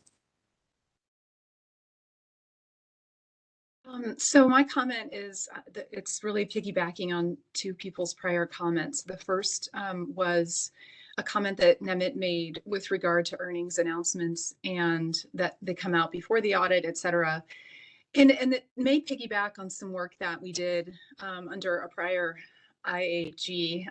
So my comment is that it's really piggybacking on two people's prior comments. The first was a comment that Nemit made with regard to earnings announcements and that they come out before the audit, et cetera. And it may piggyback on some work that we did under a prior IAG,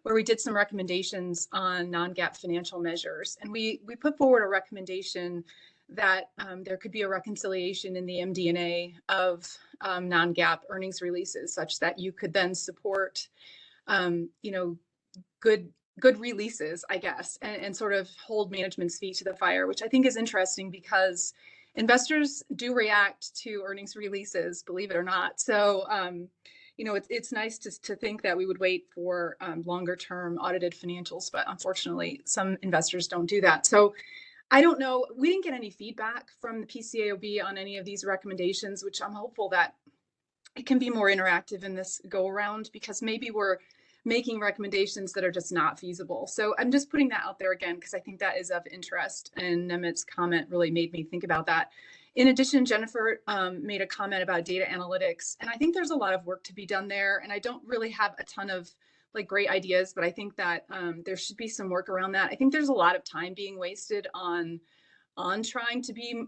where we did some recommendations on non-GAAP financial measures. And we put forward a recommendation that there could be a reconciliation in the MD&A of non-GAAP earnings releases such that you could then support, good releases, I guess, and sort of hold management's feet to the fire, which I think is interesting because investors do react to earnings releases, believe it or not. So, it's nice to think that we would wait for longer term audited financials, but unfortunately, some investors don't do that. So I don't know. We didn't get any feedback from the PCAOB on any of these recommendations, which I'm hopeful that it can be more interactive in this go around because maybe we're making recommendations that are just not feasible. So I'm just putting that out there again, because I think that is of interest. And Nemit's comment really made me think about that. In addition, Jennifer made a comment about data analytics. And I think there's a lot of work to be done there. And I don't really have a ton of great ideas, but I think that there should be some work around that. I think there's a lot of time being wasted on trying to be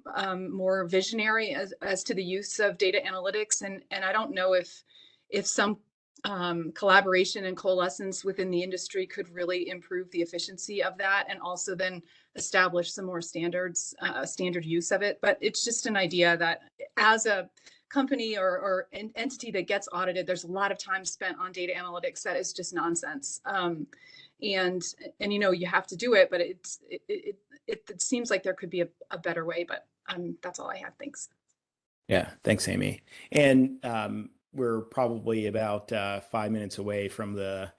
more visionary as to the use of data analytics. And I don't know if some collaboration and coalescence within the industry could really improve the efficiency of that and also then establish some more standard use of it. But it's just an idea that as a company or an entity that gets audited, there's a lot of time spent on data analytics that is just nonsense. And you have to do it, but it seems like there could be a better way, but that's all I have. Thanks. Yeah, thanks, Amy. And we're probably about 5 minutes away from the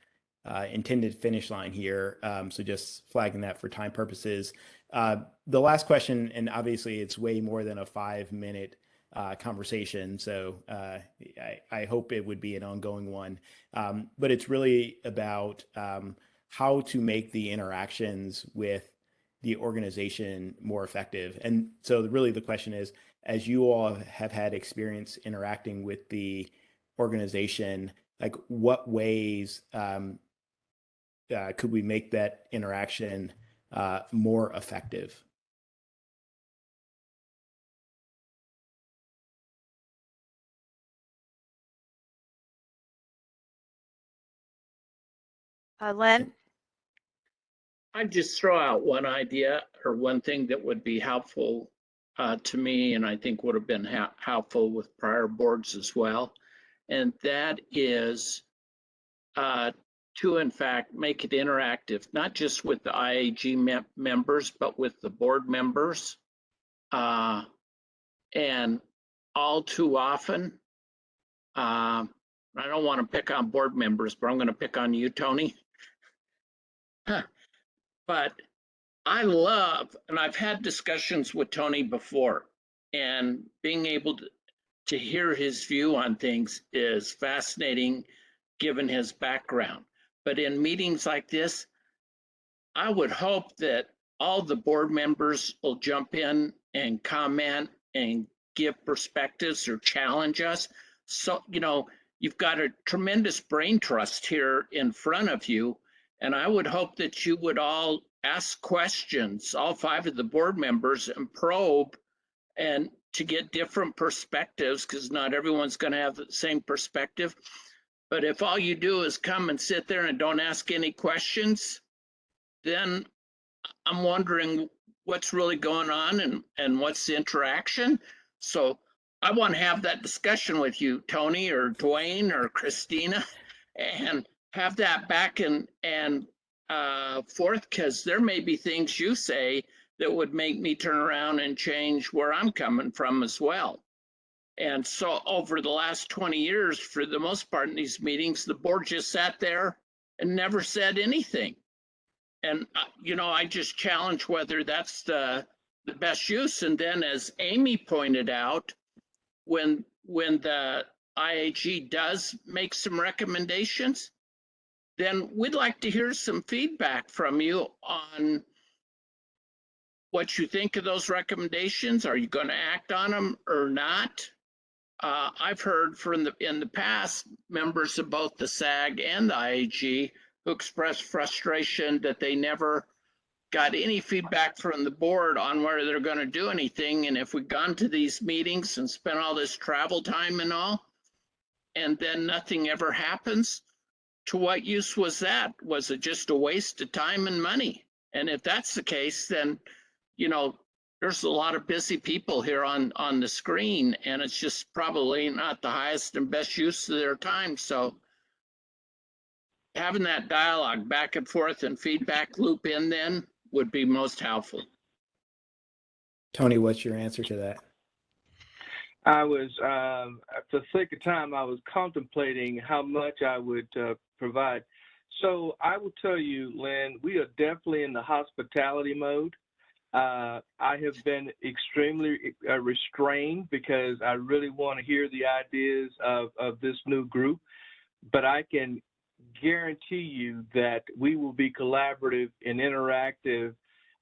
intended finish line here. So just flagging that for time purposes. The last question, and obviously it's way more than a 5-minute conversation. So I hope it would be an ongoing one. But it's really about how to make the interactions with the organization more effective. And so really the question is, as you all have had experience interacting with the organization, what ways could we make that interaction more effective? Len? I'd just throw out one idea or one thing that would be helpful to me, and I think would have been helpful with prior boards as well. And that is to, in fact, make it interactive, not just with the IAG members, but with the board members. And all too often, I don't want to pick on board members, but I'm going to pick on you, Tony. But I love, and I've had discussions with Tony before, and being able to hear his view on things is fascinating given his background. But in meetings like this, I would hope that all the board members will jump in and comment and give perspectives or challenge us. So, you've got a tremendous brain trust here in front of you. And I would hope that you would all ask questions, all 5 of the board members, and probe and to get different perspectives, because not everyone's going to have the same perspective. But if all you do is come and sit there and don't ask any questions, then I'm wondering what's really going on and what's the interaction. So I want to have that discussion with you, Tony or Dwayne or Christina, and have that back and forth, because there may be things you say that would make me turn around and change where I'm coming from as well. And so over the last 20 years, for the most part in these meetings, the board just sat there and never said anything. And, I just challenge whether that's the best use. And then, as Amy pointed out, when the IAG does make some recommendations, then we'd like to hear some feedback from you on what you think of those recommendations. Are you going to act on them or not? I've heard in the past members of both the SAG and the IAG who expressed frustration that they never got any feedback from the board on whether they're going to do anything. And if we've gone to these meetings and spent all this travel time and all, and then nothing ever happens, to what use was that? Was it just a waste of time and money? And if that's the case, then, there's a lot of busy people here on the screen, and it's just probably not the highest and best use of their time. So having that dialogue back and forth and feedback loop in then would be most helpful. Tony, what's your answer to that? I was, for the sake of time, I was contemplating how much I would provide. So I will tell you, Lynn, we are definitely in the hospitality mode. I have been extremely restrained because I really want to hear the ideas of this new group, but I can guarantee you that we will be collaborative and interactive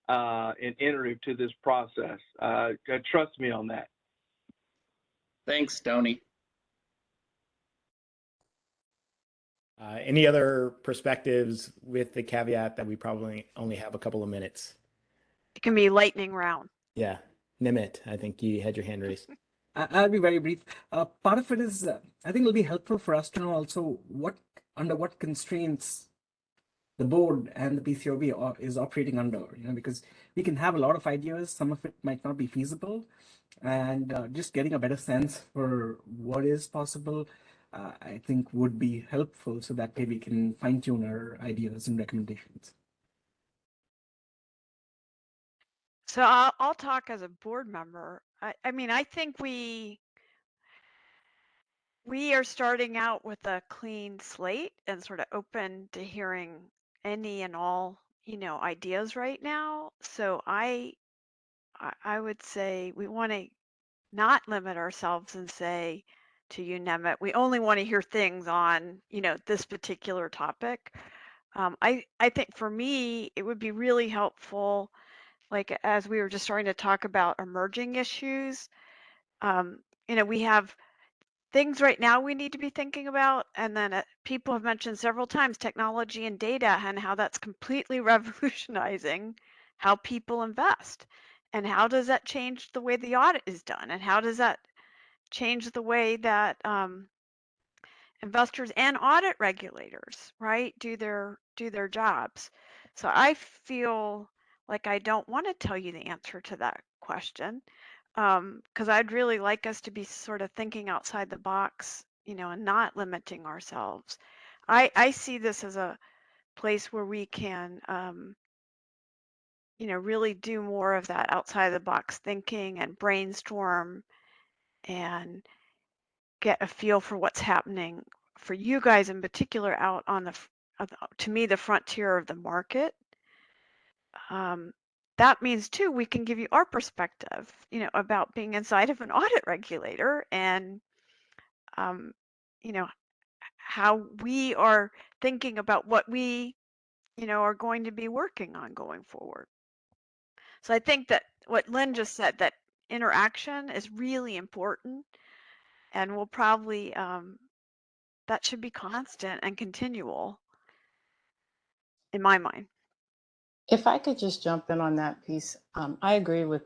and iterative to this process. Trust me on that. Thanks, Tony. Any other perspectives, with the caveat that we probably only have a couple of minutes? It can be lightning round. Yeah. Nimit, I think you had your hand raised. I'll be very brief. Part of it is, I think it'll be helpful for us to know also under what constraints the board and the PCAOB is operating under, because we can have a lot of ideas, some of it might not be feasible, and just getting a better sense for what is possible, I think would be helpful, so that way we can fine tune our ideas and recommendations. So I'll talk as a board member. I mean, I think we are starting out with a clean slate and sort of open to hearing any and all, ideas right now. So I would say we want to not limit ourselves and say to you, Nemeth, we only want to hear things on, this particular topic. I think for me, it would be really helpful, like as we were just starting to talk about emerging issues, we have things right now we need to be thinking about, and then people have mentioned several times technology and data and how that's completely revolutionizing how people invest. And how does that change the way the audit is done? And how does that change the way that investors and audit regulators, right, do their jobs? So I feel like I don't want to tell you the answer to that question, because I'd really like us to be sort of thinking outside the box, and not limiting ourselves. I see this as a place where we can, really do more of that outside the box thinking and brainstorm and get a feel for what's happening for you guys in particular out on to me, the frontier of the market. That means too, we can give you our perspective, about being inside of an audit regulator and, how we are thinking about what we, are going to be working on going forward. So I think that what Lynn just said, that interaction is really important, and we'll probably that should be constant and continual in my mind. If I could just jump in on that piece, I agree with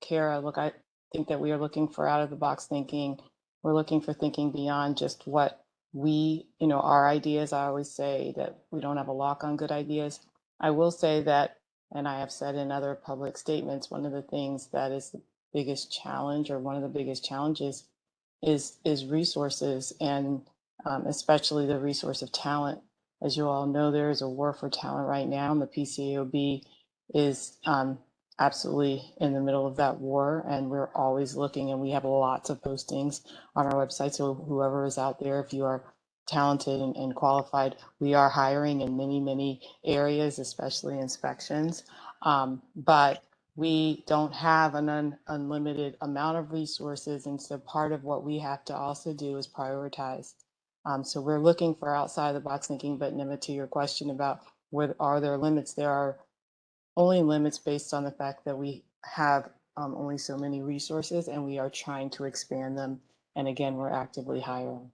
Kara. Look, I think that we are looking for out of the box thinking. We're looking for thinking beyond just what we, our ideas. I always say that we don't have a lock on good ideas. I will say that, and I have said in other public statements, one of the things that is the biggest challenge, or one of the biggest challenges, is resources, and especially the resource of talent. As you all know, there is a war for talent right now, and the PCAOB is absolutely in the middle of that war, and we're always looking, and we have lots of postings on our website. So whoever is out there, if you are talented and qualified, we are hiring in many, many areas, especially inspections. But we don't have an unlimited amount of resources, and so part of what we have to also do is prioritize. So we're looking for outside the box thinking, but Nima, to your question about where are there limits, there are only limits based on the fact that we have only so many resources, and we are trying to expand them. And again, we're actively hiring.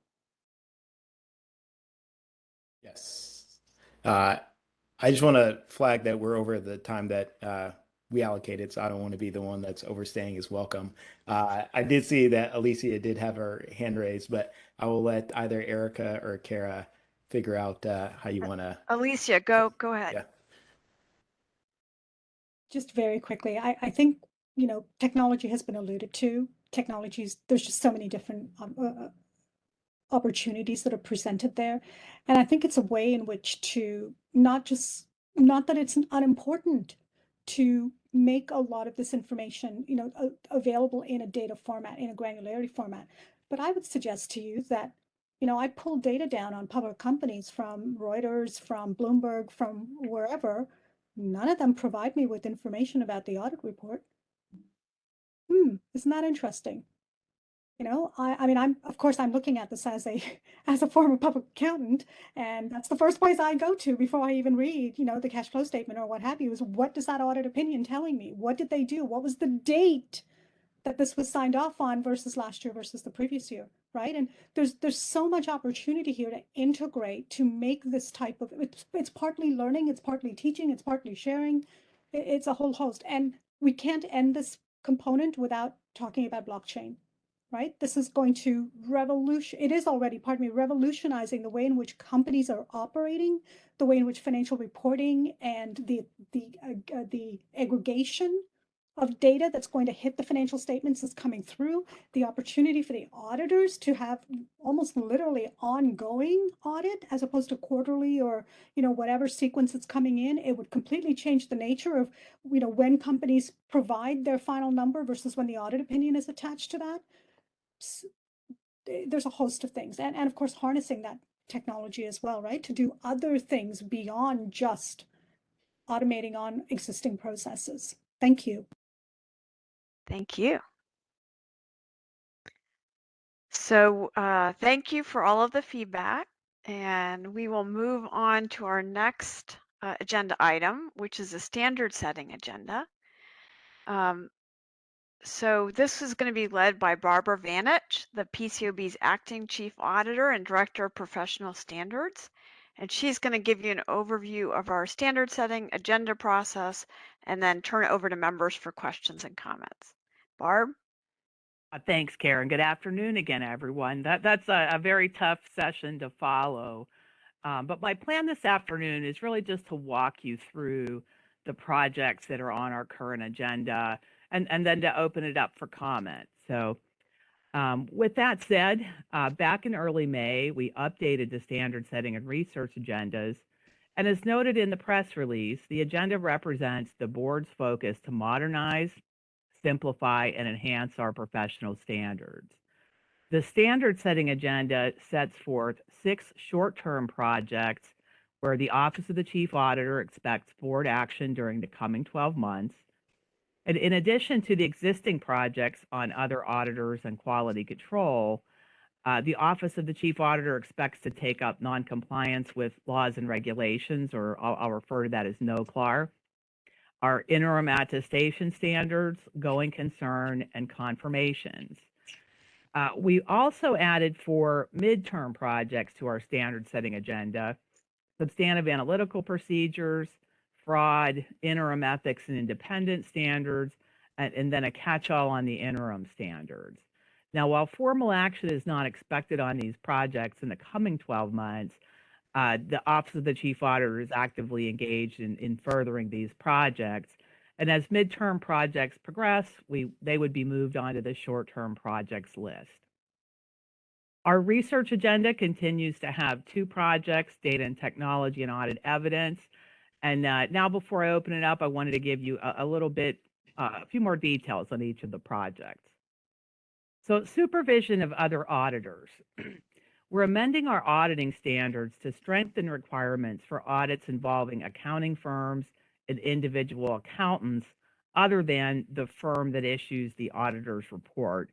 Yes. I just want to flag that we're over the time that we allocated, so I don't want to be the one that's overstaying his welcome. I did see that Alicia did have her hand raised, but I will let either Erica or Kara figure out how you want to. Alicia, go ahead. Yeah. Just very quickly, I think, technology has been alluded to. There's just so many different opportunities that are presented there. And I think it's a way in which to not that it's unimportant to make a lot of this information, available in a data format, in a granularity format. But I would suggest to you that, I pull data down on public companies from Reuters, from Bloomberg, from wherever. None of them provide me with information about the audit report. Isn't that interesting? I mean, of course, I'm looking at this as a former public accountant, and that's the first place I go to before I even read, the cash flow statement or what have you, is what does that audit opinion telling me? What did they do? What was the date that this was signed off on versus last year versus the previous year, right? And there's so much opportunity here to integrate, to make this type of, it's partly learning, it's partly teaching, it's partly sharing, it's a whole host. And we can't end this component without talking about blockchain. Right? This is going to it is already, revolutionizing the way in which companies are operating, the way in which financial reporting and the aggregation of data that's going to hit the financial statements is coming through. The opportunity for the auditors to have almost literally ongoing audit as opposed to quarterly or, whatever sequence it's coming in. It would completely change the nature of, when companies provide their final number versus when the audit opinion is attached to that. There's a host of things, and of course harnessing that technology as well, right, to do other things beyond just automating on existing processes. Thank you. Thank you. So thank you for all of the feedback, and we will move on to our next agenda item, which is a standard setting agenda. So this is going to be led by Barbara Vanich, the PCAOB's acting chief auditor and director of professional standards. And she's going to give you an overview of our standard setting agenda process and then turn it over to members for questions and comments. Barb? Thanks, Karen. Good afternoon again, everyone. That's a very tough session to follow. But my plan this afternoon is really just to walk you through the projects that are on our current agenda and then to open it up for comment. So with that said, back in early May, we updated the standard setting and research agendas. And as noted in the press release, the agenda represents the board's focus to modernize, simplify, and enhance our professional standards. The standard setting agenda sets forth 6 short-term projects where the Office of the Chief Auditor expects board action during the coming 12 months. And in addition to the existing projects on other auditors and quality control, the Office of the Chief Auditor expects to take up noncompliance with laws and regulations, or I'll refer to that as NOCLAR, our interim attestation standards, going concern, and confirmations. We also added 4 midterm projects to our standard setting agenda: substantive analytical procedures, fraud, interim ethics and independence standards, and then a catch-all on the interim standards. Now, while formal action is not expected on these projects in the coming 12 months, the Office of the Chief Auditor is actively engaged in furthering these projects. And as midterm projects progress, they would be moved onto the short-term projects list. Our research agenda continues to have 2 projects: data and technology and audit evidence. And now, before I open it up, I wanted to give you a few more details on each of the projects. So, supervision of other auditors. We're amending our auditing standards to strengthen requirements for audits involving accounting firms and individual accountants other than the firm that issues the auditor's report.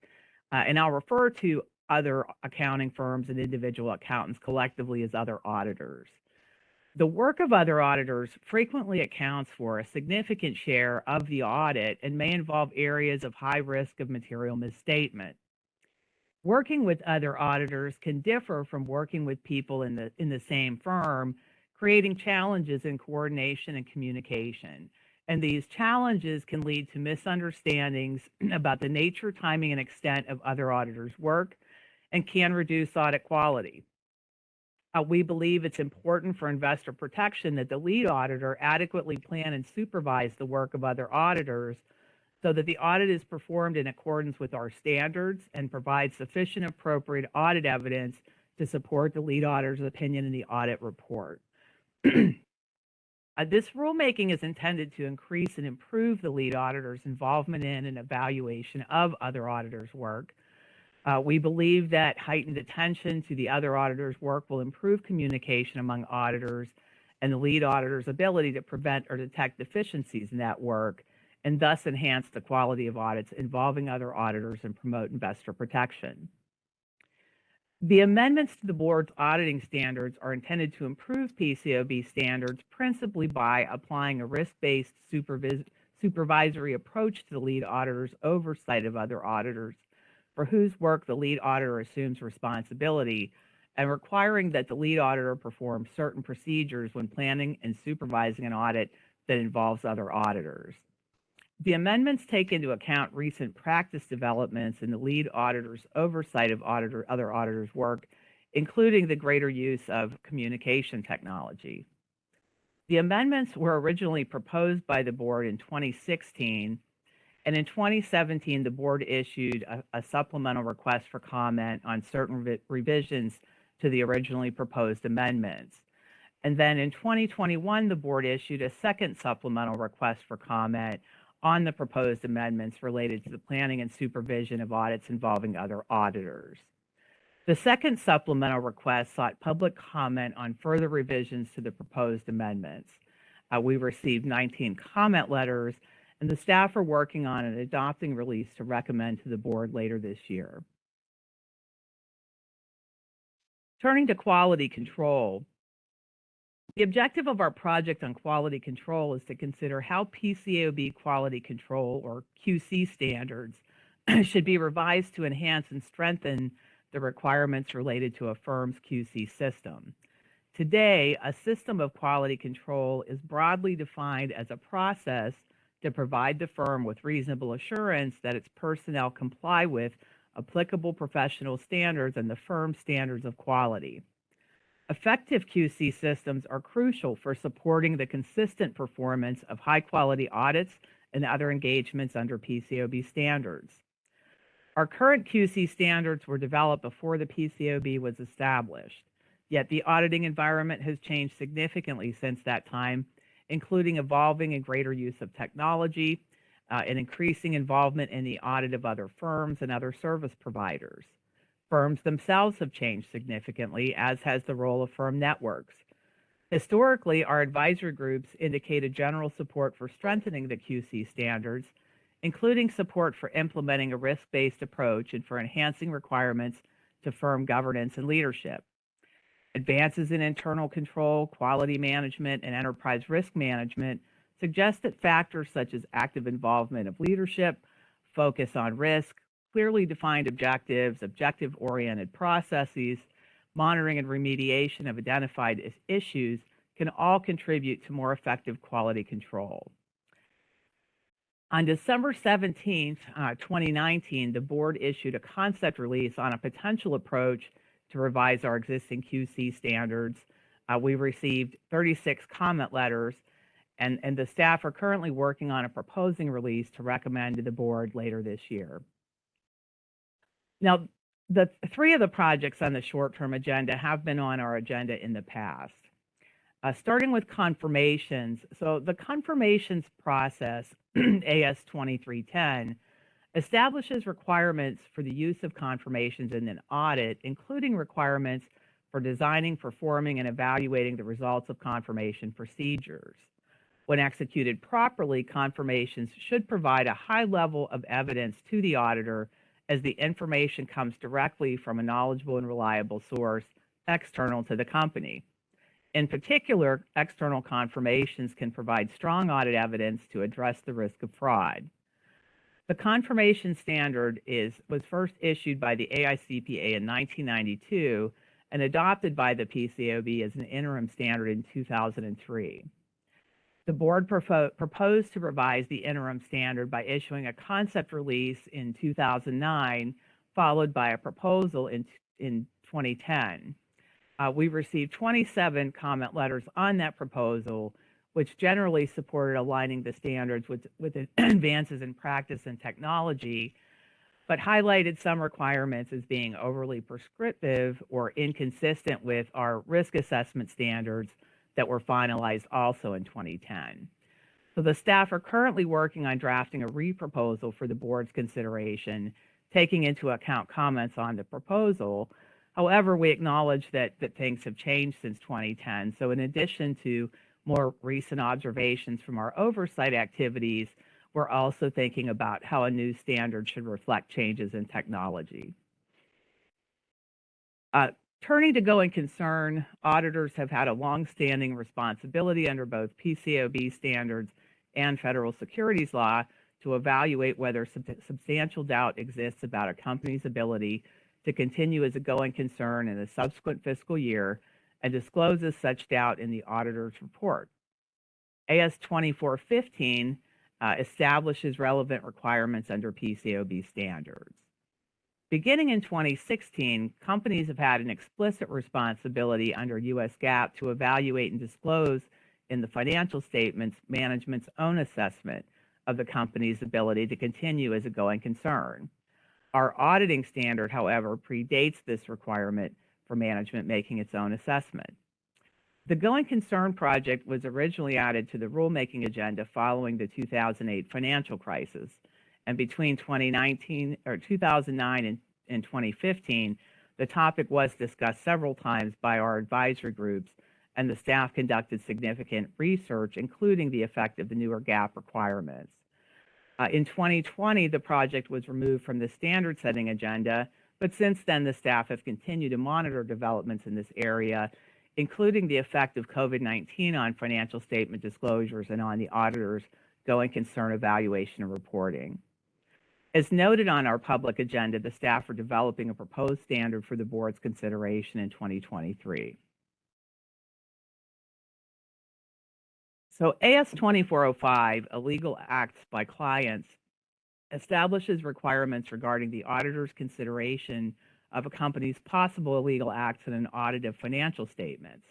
And I'll refer to other accounting firms and individual accountants collectively as other auditors. The work of other auditors frequently accounts for a significant share of the audit and may involve areas of high risk of material misstatement. Working with other auditors can differ from working with people in the same firm, creating challenges in coordination and communication. And these challenges can lead to misunderstandings about the nature, timing, and extent of other auditors' work and can reduce audit quality. We believe it's important for investor protection that the lead auditor adequately plan and supervise the work of other auditors so that the audit is performed in accordance with our standards and provides sufficient appropriate audit evidence to support the lead auditor's opinion in the audit report. This rulemaking is intended to increase and improve the lead auditor's involvement in and evaluation of other auditors' work. We believe that heightened attention to the other auditor's work will improve communication among auditors and the lead auditor's ability to prevent or detect deficiencies in that work, and thus enhance the quality of audits involving other auditors and promote investor protection. The amendments to the board's auditing standards are intended to improve PCAOB standards principally by applying a risk-based supervisory approach to the lead auditor's oversight of other auditors for whose work the lead auditor assumes responsibility, and requiring that the lead auditor perform certain procedures when planning and supervising an audit that involves other auditors. The amendments take into account recent practice developments in the lead auditor's oversight of other auditors' work, including the greater use of communication technology. The amendments were originally proposed by the board in 2016, and in 2017, the board issued a supplemental request for comment on certain revisions to the originally proposed amendments. And then in 2021, the board issued a second supplemental request for comment on the proposed amendments related to the planning and supervision of audits involving other auditors. The second supplemental request sought public comment on further revisions to the proposed amendments. We received 19 comment letters, and the staff are working on an adopting release to recommend to the board later this year. Turning to quality control, the objective of our project on quality control is to consider how PCAOB quality control, or QC standards, should be revised to enhance and strengthen the requirements related to a firm's QC system. Today, a system of quality control is broadly defined as a process to provide the firm with reasonable assurance that its personnel comply with applicable professional standards and the firm's standards of quality. Effective QC systems are crucial for supporting the consistent performance of high-quality audits and other engagements under PCAOB standards. Our current QC standards were developed before the PCAOB was established, yet the auditing environment has changed significantly since that time, including evolving and greater use of technology and increasing involvement in the audit of other firms and other service providers. Firms themselves have changed significantly, as has the role of firm networks. Historically, our advisory groups indicated general support for strengthening the QC standards, including support for implementing a risk-based approach and for enhancing requirements to firm governance and leadership. Advances in internal control, quality management, and enterprise risk management suggests that factors such as active involvement of leadership, focus on risk, clearly defined objectives, objective-oriented processes, monitoring and remediation of identified issues can all contribute to more effective quality control. On December 17th, 2019, the board issued a concept release on a potential approach to revise our existing QC standards. We received 36 comment letters, and the staff are currently working on a proposing release to recommend to the board later this year. Now, the three of the projects on the short-term agenda have been on our agenda in the past. Starting with confirmations. So the confirmations process, AS 2310, establishes requirements for the use of confirmations in an audit, including requirements for designing, performing, and evaluating the results of confirmation procedures. When executed properly, confirmations should provide a high level of evidence to the auditor as the information comes directly from a knowledgeable and reliable source external to the company. In particular, external confirmations can provide strong audit evidence to address the risk of fraud. The confirmation standard was first issued by the AICPA in 1992 and adopted by the PCAOB as an interim standard in 2003. The board proposed to revise the interim standard by issuing a concept release in 2009, followed by a proposal in 2010. We received 27 comment letters on that proposal, which generally supported aligning the standards with advances in practice and technology, but highlighted some requirements as being overly prescriptive or inconsistent with our risk assessment standards that were finalized also in 2010. So the staff are currently working on drafting a re-proposal for the board's consideration, taking into account comments on the proposal. However, we acknowledge that things have changed since 2010. So in addition to more recent observations from our oversight activities, we're also thinking about how a new standard should reflect changes in technology. Turning to going concern, auditors have had a long-standing responsibility under both PCAOB standards and federal securities law to evaluate whether substantial doubt exists about a company's ability to continue as a going concern in a subsequent fiscal year and discloses such doubt in the auditor's report. AS 2415 establishes relevant requirements under PCAOB standards. Beginning in 2016, companies have had an explicit responsibility under U.S. GAAP to evaluate and disclose in the financial statements management's own assessment of the company's ability to continue as a going concern. Our auditing standard, however, predates this requirement for management making its own assessment. The Going Concern project was originally added to the rulemaking agenda following the 2008 financial crisis, and between 2009 and 2015, the topic was discussed several times by our advisory groups, and the staff conducted significant research, including the effect of the newer GAAP requirements. In 2020, the project was removed from the standard setting agenda, but since then, the staff has continued to monitor developments in this area, including the effect of COVID-19 on financial statement disclosures and on the auditor's going concern evaluation and reporting. As noted on our public agenda, the staff are developing a proposed standard for the board's consideration in 2023. So AS 2405, Illegal Acts by Clients, establishes requirements regarding the auditor's consideration of a company's possible illegal acts in an audit of financial statements.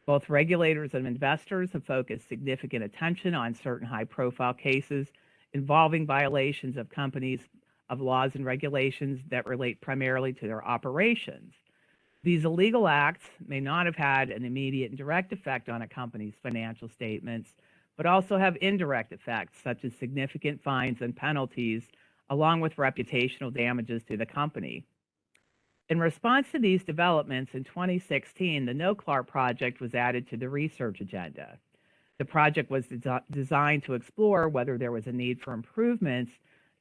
Both regulators and investors have focused significant attention on certain high-profile cases involving violations of companies of laws and regulations that relate primarily to their operations. These illegal acts may not have had an immediate and direct effect on a company's financial statements, but also have indirect effects such as significant fines and penalties, along with reputational damages to the company. In response to these developments, in 2016, the NOCLAR project was added to the research agenda. The project was designed to explore whether there was a need for improvements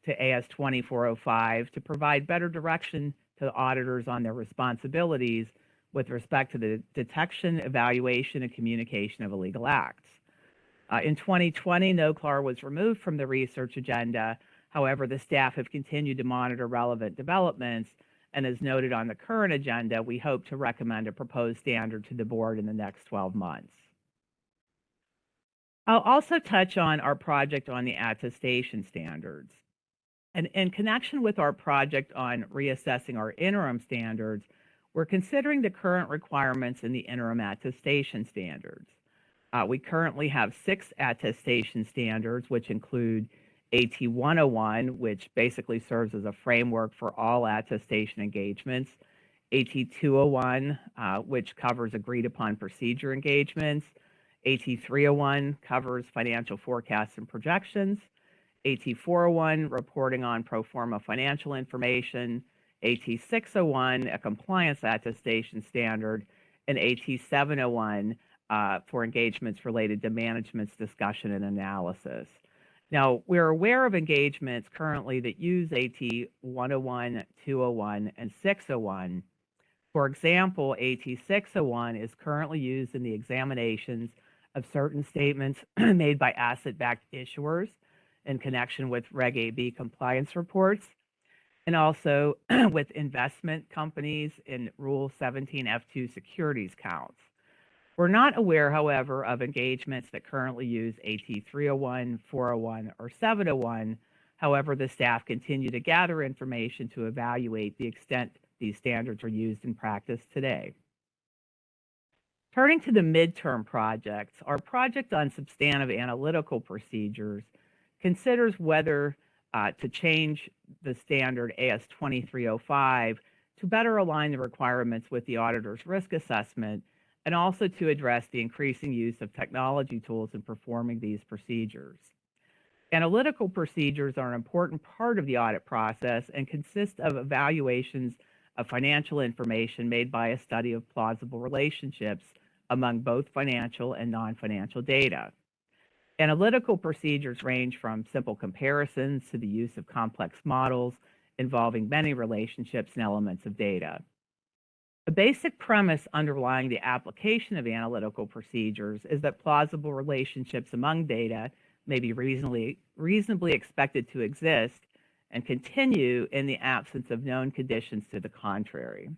to AS 2405 to provide better direction to auditors on their responsibilities with respect to the detection, evaluation, and communication of illegal acts. In 2020, NOCLAR was removed from the research agenda. However, the staff have continued to monitor relevant developments, and as noted on the current agenda, we hope to recommend a proposed standard to the board in the next 12 months. I'll also touch on our project on the attestation standards. And in connection with our project on reassessing our interim standards, we're considering the current requirements in the interim attestation standards. We currently have 6 attestation standards, which include AT 101, which basically serves as a framework for all attestation engagements, AT 201, which covers agreed upon procedure engagements, AT 301 covers financial forecasts and projections, AT 401 reporting on pro forma financial information, AT 601 a compliance attestation standard, and AT 701 for engagements related to management's discussion and analysis. Now, we're aware of engagements currently that use AT 101, 201, and 601. For example, AT 601 is currently used in the examinations of certain statements made by asset-backed issuers in connection with Reg AB compliance reports, and also with investment companies in Rule 17 F2 securities counts. We're not aware, however, of engagements that currently use AT 301, 401, or 701. However, the staff continue to gather information to evaluate the extent these standards are used in practice today. Turning to the midterm projects, our project on substantive analytical procedures considers whether to change the standard AS 2305 to better align the requirements with the auditor's risk assessment, and also to address the increasing use of technology tools in performing these procedures. Analytical procedures are an important part of the audit process and consist of evaluations of financial information made by a study of plausible relationships among both financial and non-financial data. Analytical procedures range from simple comparisons to the use of complex models involving many relationships and elements of data. The basic premise underlying the application of analytical procedures is that plausible relationships among data may be reasonably expected to exist and continue in the absence of known conditions to the contrary.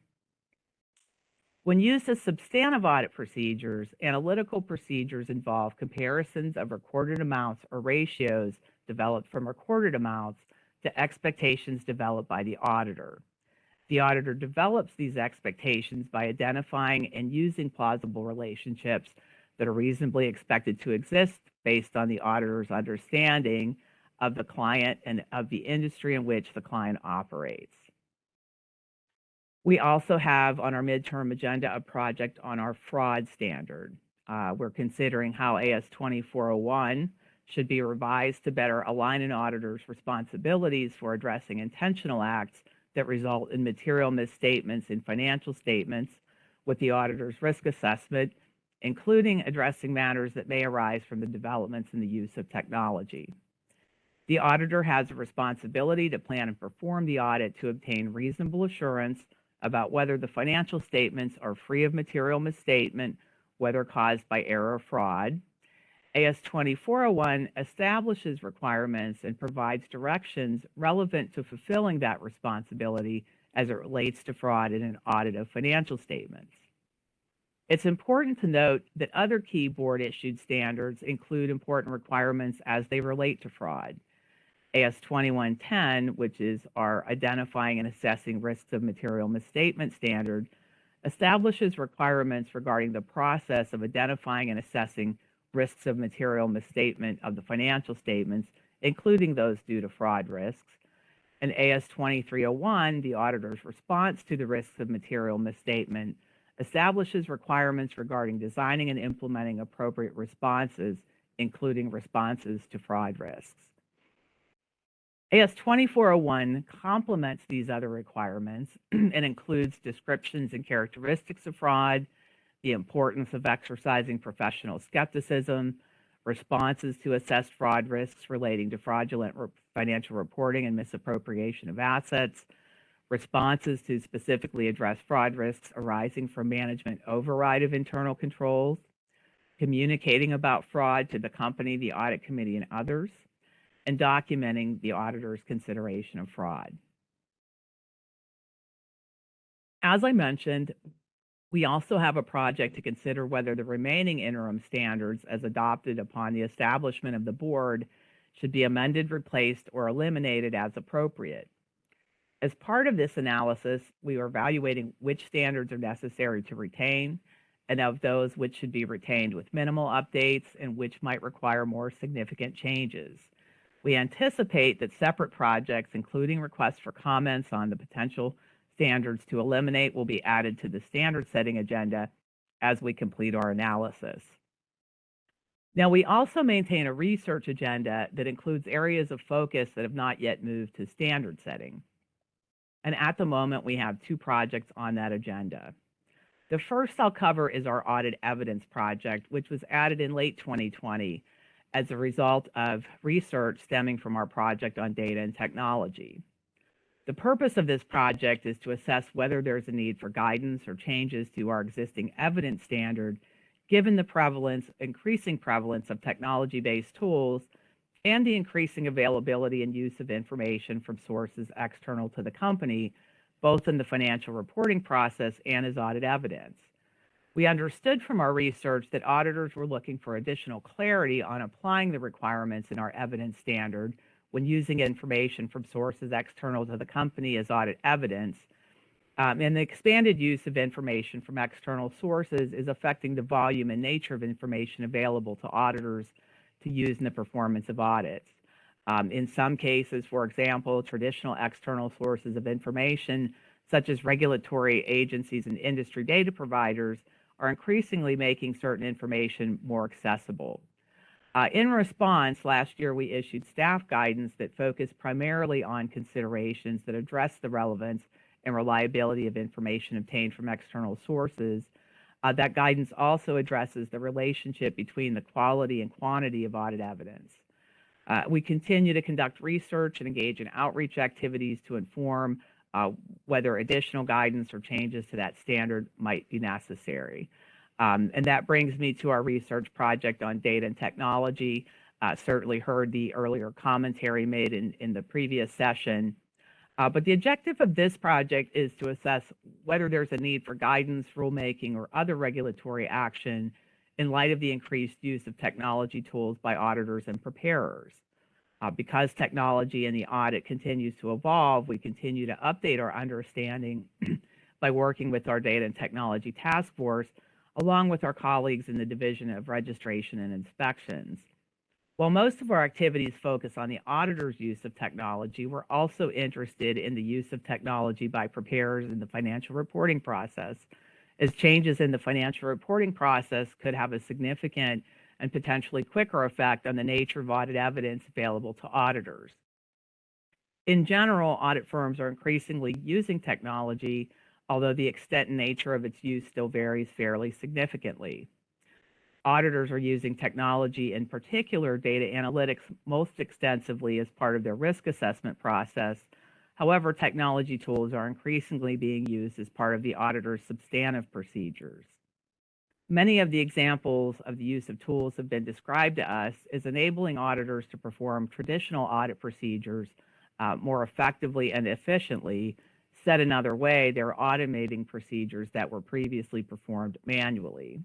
When used as substantive audit procedures, analytical procedures involve comparisons of recorded amounts or ratios developed from recorded amounts to expectations developed by the auditor. The auditor develops these expectations by identifying and using plausible relationships that are reasonably expected to exist based on the auditor's understanding of the client and of the industry in which the client operates. We also have on our midterm agenda a project on our fraud standard. We're considering how AS 2401 should be revised to better align an auditor's responsibilities for addressing intentional acts that result in material misstatements in financial statements with the auditor's risk assessment, including addressing matters that may arise from the developments in the use of technology. The auditor has a responsibility to plan and perform the audit to obtain reasonable assurance about whether the financial statements are free of material misstatement, whether caused by error or fraud. AS 2401 establishes requirements and provides directions relevant to fulfilling that responsibility as it relates to fraud in an audit of financial statements. It's important to note that other key board-issued standards include important requirements as they relate to fraud. AS 2110, which is our identifying and assessing risks of material misstatement standard, establishes requirements regarding the process of identifying and assessing risks of material misstatement of the financial statements, including those due to fraud risks. And AS 2301, the auditor's response to the risks of material misstatement, establishes requirements regarding designing and implementing appropriate responses, including responses to fraud risks. AS 2401 complements these other requirements and includes descriptions and characteristics of fraud, the importance of exercising professional skepticism, responses to assess fraud risks relating to fraudulent financial reporting and misappropriation of assets, responses to specifically address fraud risks arising from management override of internal controls, communicating about fraud to the company, the audit committee, and others, and documenting the auditor's consideration of fraud. As I mentioned, we also have a project to consider whether the remaining interim standards as adopted upon the establishment of the board should be amended, replaced, or eliminated as appropriate. As part of this analysis, we are evaluating which standards are necessary to retain, and of those which should be retained with minimal updates and which might require more significant changes. We anticipate that separate projects, including requests for comments on the potential standards to eliminate, will be added to the standard setting agenda as we complete our analysis. Now, we also maintain a research agenda that includes areas of focus that have not yet moved to standard setting. And at the moment, we have 2 projects on that agenda. The first I'll cover is our audit evidence project, which was added in late 2020 as a result of research stemming from our project on data and technology. The purpose of this project is to assess whether there's a need for guidance or changes to our existing evidence standard, given the increasing prevalence of technology-based tools and the increasing availability and use of information from sources external to the company, both in the financial reporting process and as audit evidence. We understood from our research that auditors were looking for additional clarity on applying the requirements in our evidence standard when using information from sources external to the company as audit evidence. And the expanded use of information from external sources is affecting the volume and nature of information available to auditors to use in the performance of audits. In some cases, for example, traditional external sources of information, such as regulatory agencies and industry data providers, are increasingly making certain information more accessible. In response, last year we issued staff guidance that focused primarily on considerations that address the relevance and reliability of information obtained from external sources. That guidance also addresses the relationship between the quality and quantity of audit evidence. We continue to conduct research and engage in outreach activities to inform whether additional guidance or changes to that standard might be necessary. And that brings me to our research project on data and technology. Certainly heard the earlier commentary made in the previous session. But the objective of this project is to assess whether there's a need for guidance, rulemaking, or other regulatory action in light of the increased use of technology tools by auditors and preparers. Because technology in the audit continues to evolve, we continue to update our understanding by working with our Data and Technology Task Force, along with our colleagues in the Division of Registration and Inspections. While most of our activities focus on the auditor's use of technology, we're also interested in the use of technology by preparers in the financial reporting process, as changes in the financial reporting process could have a significant and potentially quicker effect on the nature of audit evidence available to auditors. In general, audit firms are increasingly using technology, although the extent and nature of its use still varies fairly significantly. Auditors are using technology, in particular data analytics, most extensively as part of their risk assessment process. However, technology tools are increasingly being used as part of the auditor's substantive procedures. Many of the examples of the use of tools have been described to us as enabling auditors to perform traditional audit procedures more effectively and efficiently. Said another way, they're automating procedures that were previously performed manually.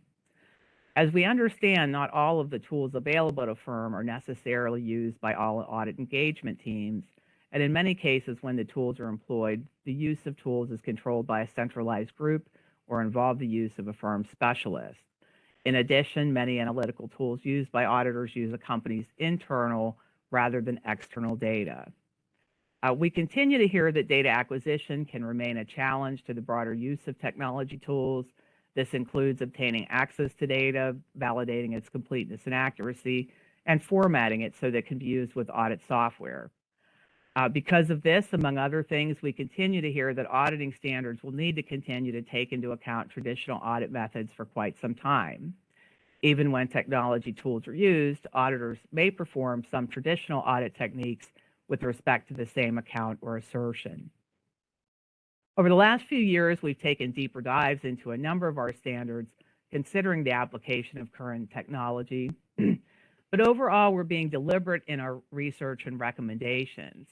As we understand, not all of the tools available at a firm are necessarily used by all audit engagement teams, and in many cases when the tools are employed, the use of tools is controlled by a centralized group or involve the use of a firm specialist. In addition, many analytical tools used by auditors use a company's internal rather than external data. We continue to hear that data acquisition can remain a challenge to the broader use of technology tools. This includes obtaining access to data, validating its completeness and accuracy, and formatting it so that it can be used with audit software. Because of this, among other things, we continue to hear that auditing standards will need to continue to take into account traditional audit methods for quite some time. Even when technology tools are used, auditors may perform some traditional audit techniques with respect to the same account or assertion. Over the last few years, we've taken deeper dives into a number of our standards considering the application of current technology. But overall, we're being deliberate in our research and recommendations.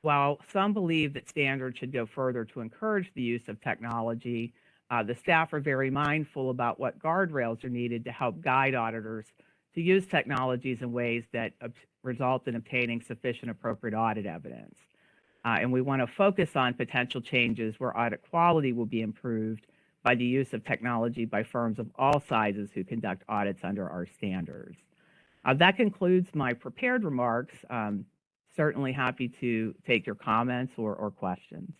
While some believe that standards should go further to encourage the use of technology, the staff are very mindful about what guardrails are needed to help guide auditors to use technologies in ways that result in obtaining sufficient appropriate audit evidence. And we want to focus on potential changes where audit quality will be improved by the use of technology by firms of all sizes who conduct audits under our standards. That concludes my prepared remarks. Certainly happy to take your comments or questions.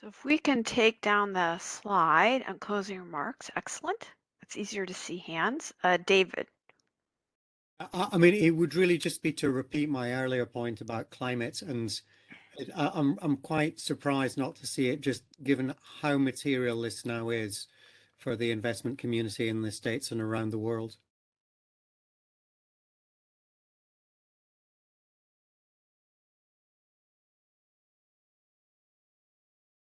So if we can take down the slide on closing remarks, excellent. It's easier to see hands. David. I mean, it would really just be to repeat my earlier point about climate, and I'm quite surprised not to see it, just given how material this now is for the investment community in the States and around the world.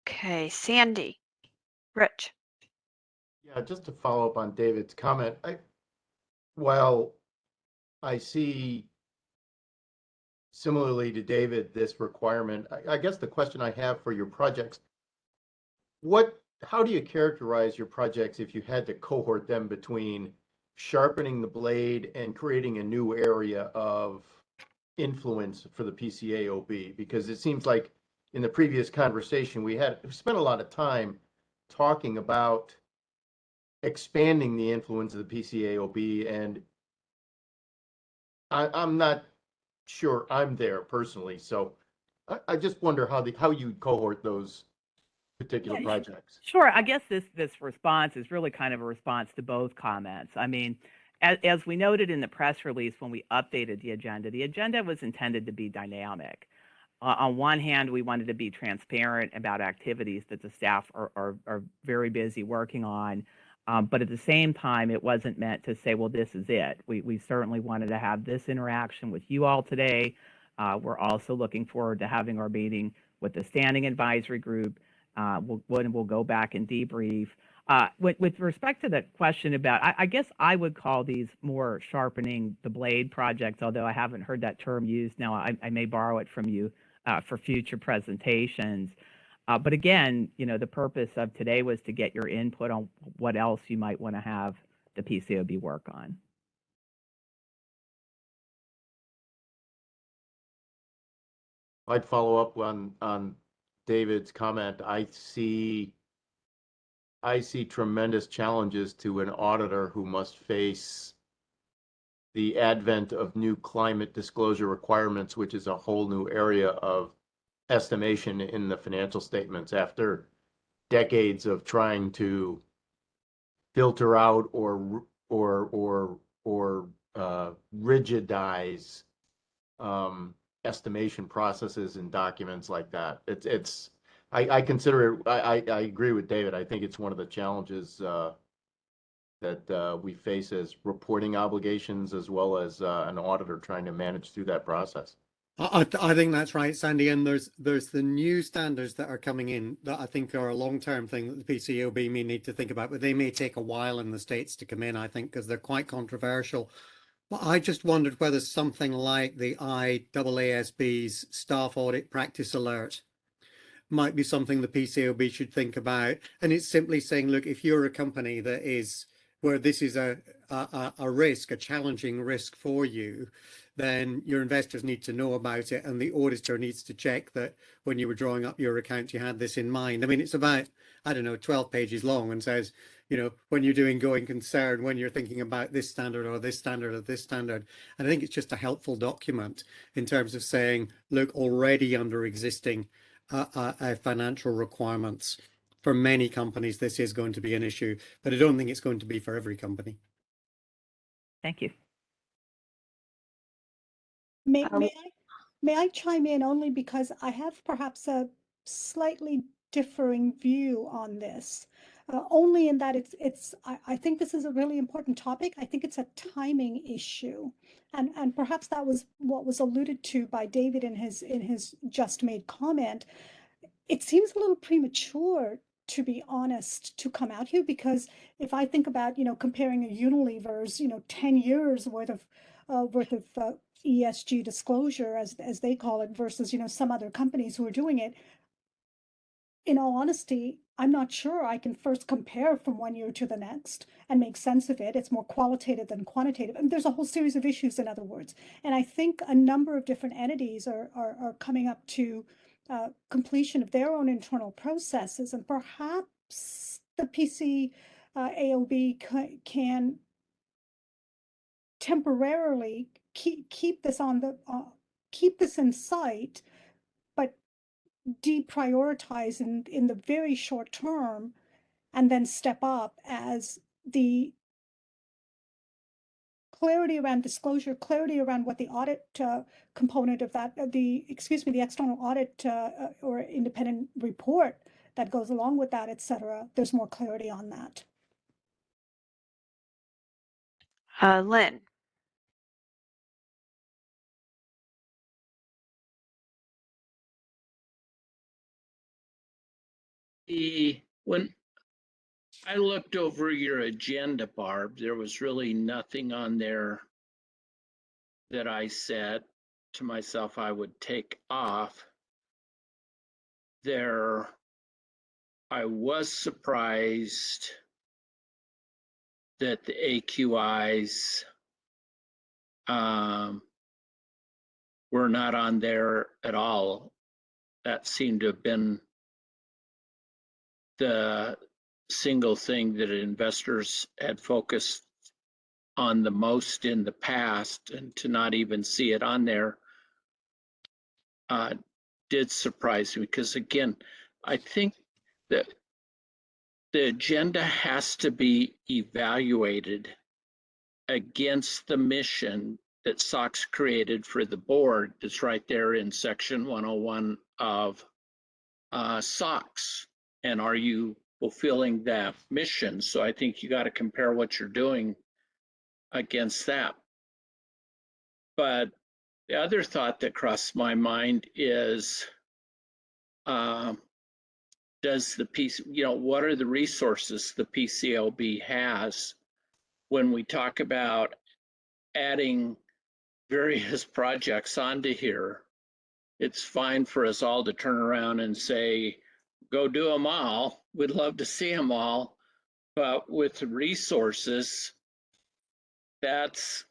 Okay, Sandy. Rich. Yeah, just to follow up on David's comment, while I see similarly to David this requirement, I guess the question I have for your projects, how do you characterize your projects if you had to cohort them between sharpening the blade and creating a new area of influence for the PCAOB? Because it seems like in the previous conversation we spent a lot of time talking about expanding the influence of the PCAOB, and I'm not sure I'm there personally. So I just wonder how you cohort those particular projects. Sure. I guess this response is really kind of a response to both comments. I mean, as we noted in the press release when we updated the agenda was intended to be dynamic. On one hand, we wanted to be transparent about activities that the staff are very busy working on. But at the same time, it wasn't meant to say, well, this is it. We certainly wanted to have this interaction with you all today. We're also looking forward to having our meeting with the Standing Advisory Group. We'll go back and debrief. With respect to the question about, I guess I would call these more sharpening the blade projects, although I haven't heard that term used. Now, I may borrow it from you for future presentations. But again, the purpose of today was to get your input on what else you might want to have the PCAOB work on. I'd follow up on David's comment. I see tremendous challenges to an auditor who must face the advent of new climate disclosure requirements, which is a whole new area of estimation in the financial statements after decades of trying to filter out or rigidize estimation processes and documents like that. I consider it, I agree with David. I think it's one of the challenges that we face as reporting obligations, as well as an auditor trying to manage through that process. I think that's right, Sandy. And there's the new standards that are coming in that I think are a long-term thing that the PCAOB may need to think about, but they may take a while in the States to come in, I think, because they're quite controversial. But I just wondered whether something like the IAASB's Staff Audit Practice Alert might be something the PCAOB should think about. And it's simply saying, look, if you're a company that is where this is a risk, a challenging risk for you, then your investors need to know about it, and the auditor needs to check that when you were drawing up your accounts, you had this in mind. I mean, it's about, 12 pages long, and says, when you're doing going concern, when you're thinking about this standard or this standard or this standard. And I think it's just a helpful document in terms of saying, look, already under existing financial requirements, for many companies, this is going to be an issue, but I don't think it's going to be for every company. Thank you. May I chime in only because I have perhaps a slightly differing view on this. only in that I think this is a really important topic. I think it's a timing issue. And perhaps that was what was alluded to by David in his just made comment. It seems a little premature, to be honest, to come out here, because if I think about, comparing a Unilever's, 10 years worth of ESG disclosure, as they call it, versus, some other companies who are doing it, in all honesty, I'm not sure I can first compare from one year to the next and make sense of it. It's more qualitative than quantitative. And there's a whole series of issues, in other words. And I think a number of different entities are coming up to completion of their own internal processes. And perhaps the PCAOB can temporarily keep this in sight, but deprioritize in the very short term, and then step up as the clarity around disclosure, clarity around what the audit component of that, the external audit or independent report that goes along with that, et cetera. There's more clarity on that. Lynn. When I looked over your agenda, Barb, there was really nothing on there that I said to myself I would take off. I was surprised that the AQIs were not on there at all. That seemed to have been the single thing that investors had focused on the most in the past, and to not even see it on there did surprise me, because again, I think that the agenda has to be evaluated against the mission that SOX created for the board. That's right there in section 101 of SOX. And are you fulfilling that mission? So I think you got to compare what you're doing against that. But the other thought that crossed my mind is, does the what are the resources the PCAOB has when we talk about adding various projects onto here? It's fine for us all to turn around and say, go do them all. We'd love to see them all. But with the resources, that's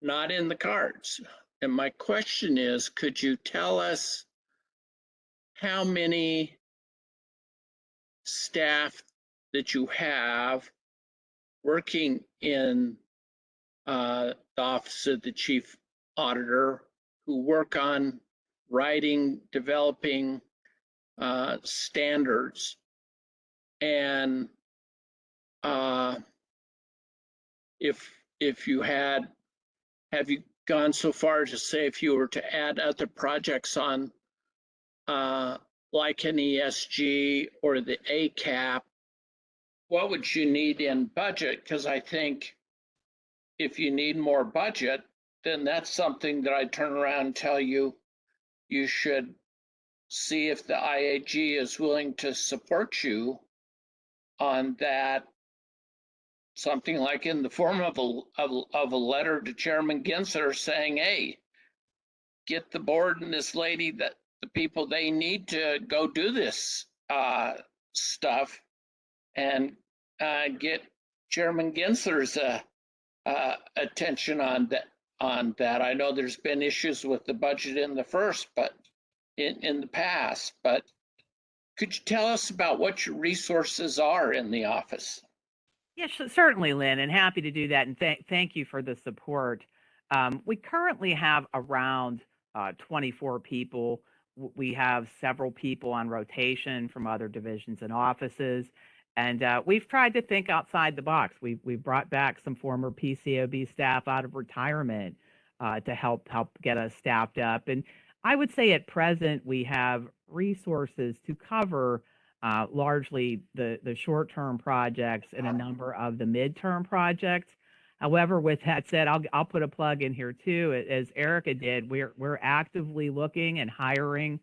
not in the cards. And my question is, could you tell us how many staff that you have working in the Office of the Chief Auditor who work on writing, developing standards? And if you have you gone so far as to say, if you were to add other projects on like an ESG or the ACAP, what would you need in budget? Because I think if you need more budget, then that's something that I turn around and tell you, you should see if the IAG is willing to support you on that, something like in the form of a letter to Chairman Gensler saying, hey, get the board and this lady that the people they need to go do this stuff, and get Chairman Gensler's attention on that. I know there's been issues with the budget in the past, but could you tell us about what your resources are in the office? Yes, certainly, Lynn, and happy to do that. And thank you for the support. We currently have around 24 people. We have several people on rotation from other divisions and offices. And we've tried to think outside the box. We've brought back some former PCAOB staff out of retirement to help get us staffed up. And I would say at present we have resources to cover largely the short-term projects and a number of the midterm projects. However, with that said, I'll put a plug in here too. As Erica did, we're actively looking and hiring.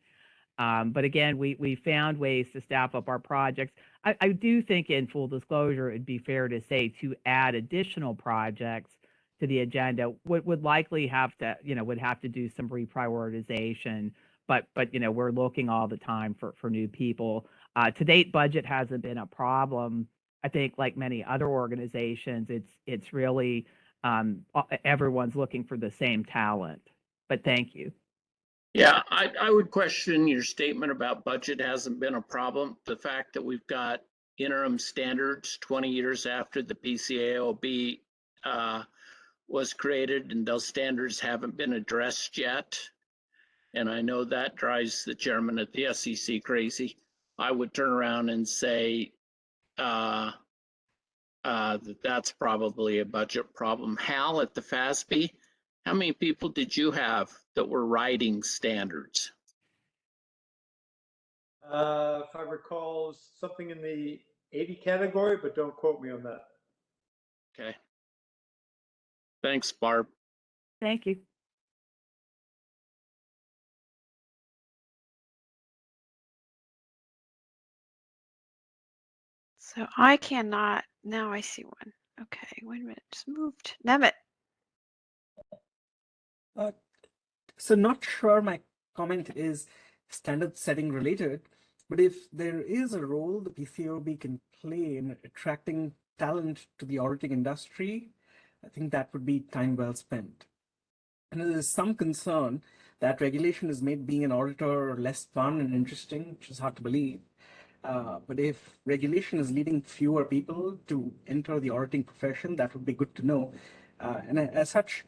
But again, we found ways to staff up our projects. I do think, in full disclosure, it'd be fair to say to add additional projects to the agenda would likely have to, would have to do some reprioritization. But we're looking all the time for new people. To date, budget hasn't been a problem. I think, like many other organizations, it's really everyone's looking for the same talent. But thank you. Yeah, I would question your statement about budget hasn't been a problem. The fact that we've got interim standards 20 years after the PCAOB was created, and those standards haven't been addressed yet. And I know that drives the chairman at the SEC crazy. I would turn around and say that's probably a budget problem. Hal, at the FASB, how many people did you have that were writing standards? If I recall, something in the 80 category, but don't quote me on that. Okay. Thanks, Barb. Thank you. So I cannot, now I see one. Okay, wait a minute, just moved. Nemeth. So not sure my comment is standard setting related, but if there is a role the PCAOB can play in attracting talent to the auditing industry, I think that would be time well spent. And there is some concern that regulation has made being an auditor less fun and interesting, which is hard to believe. But if regulation is leading fewer people to enter the auditing profession, that would be good to know. And as such,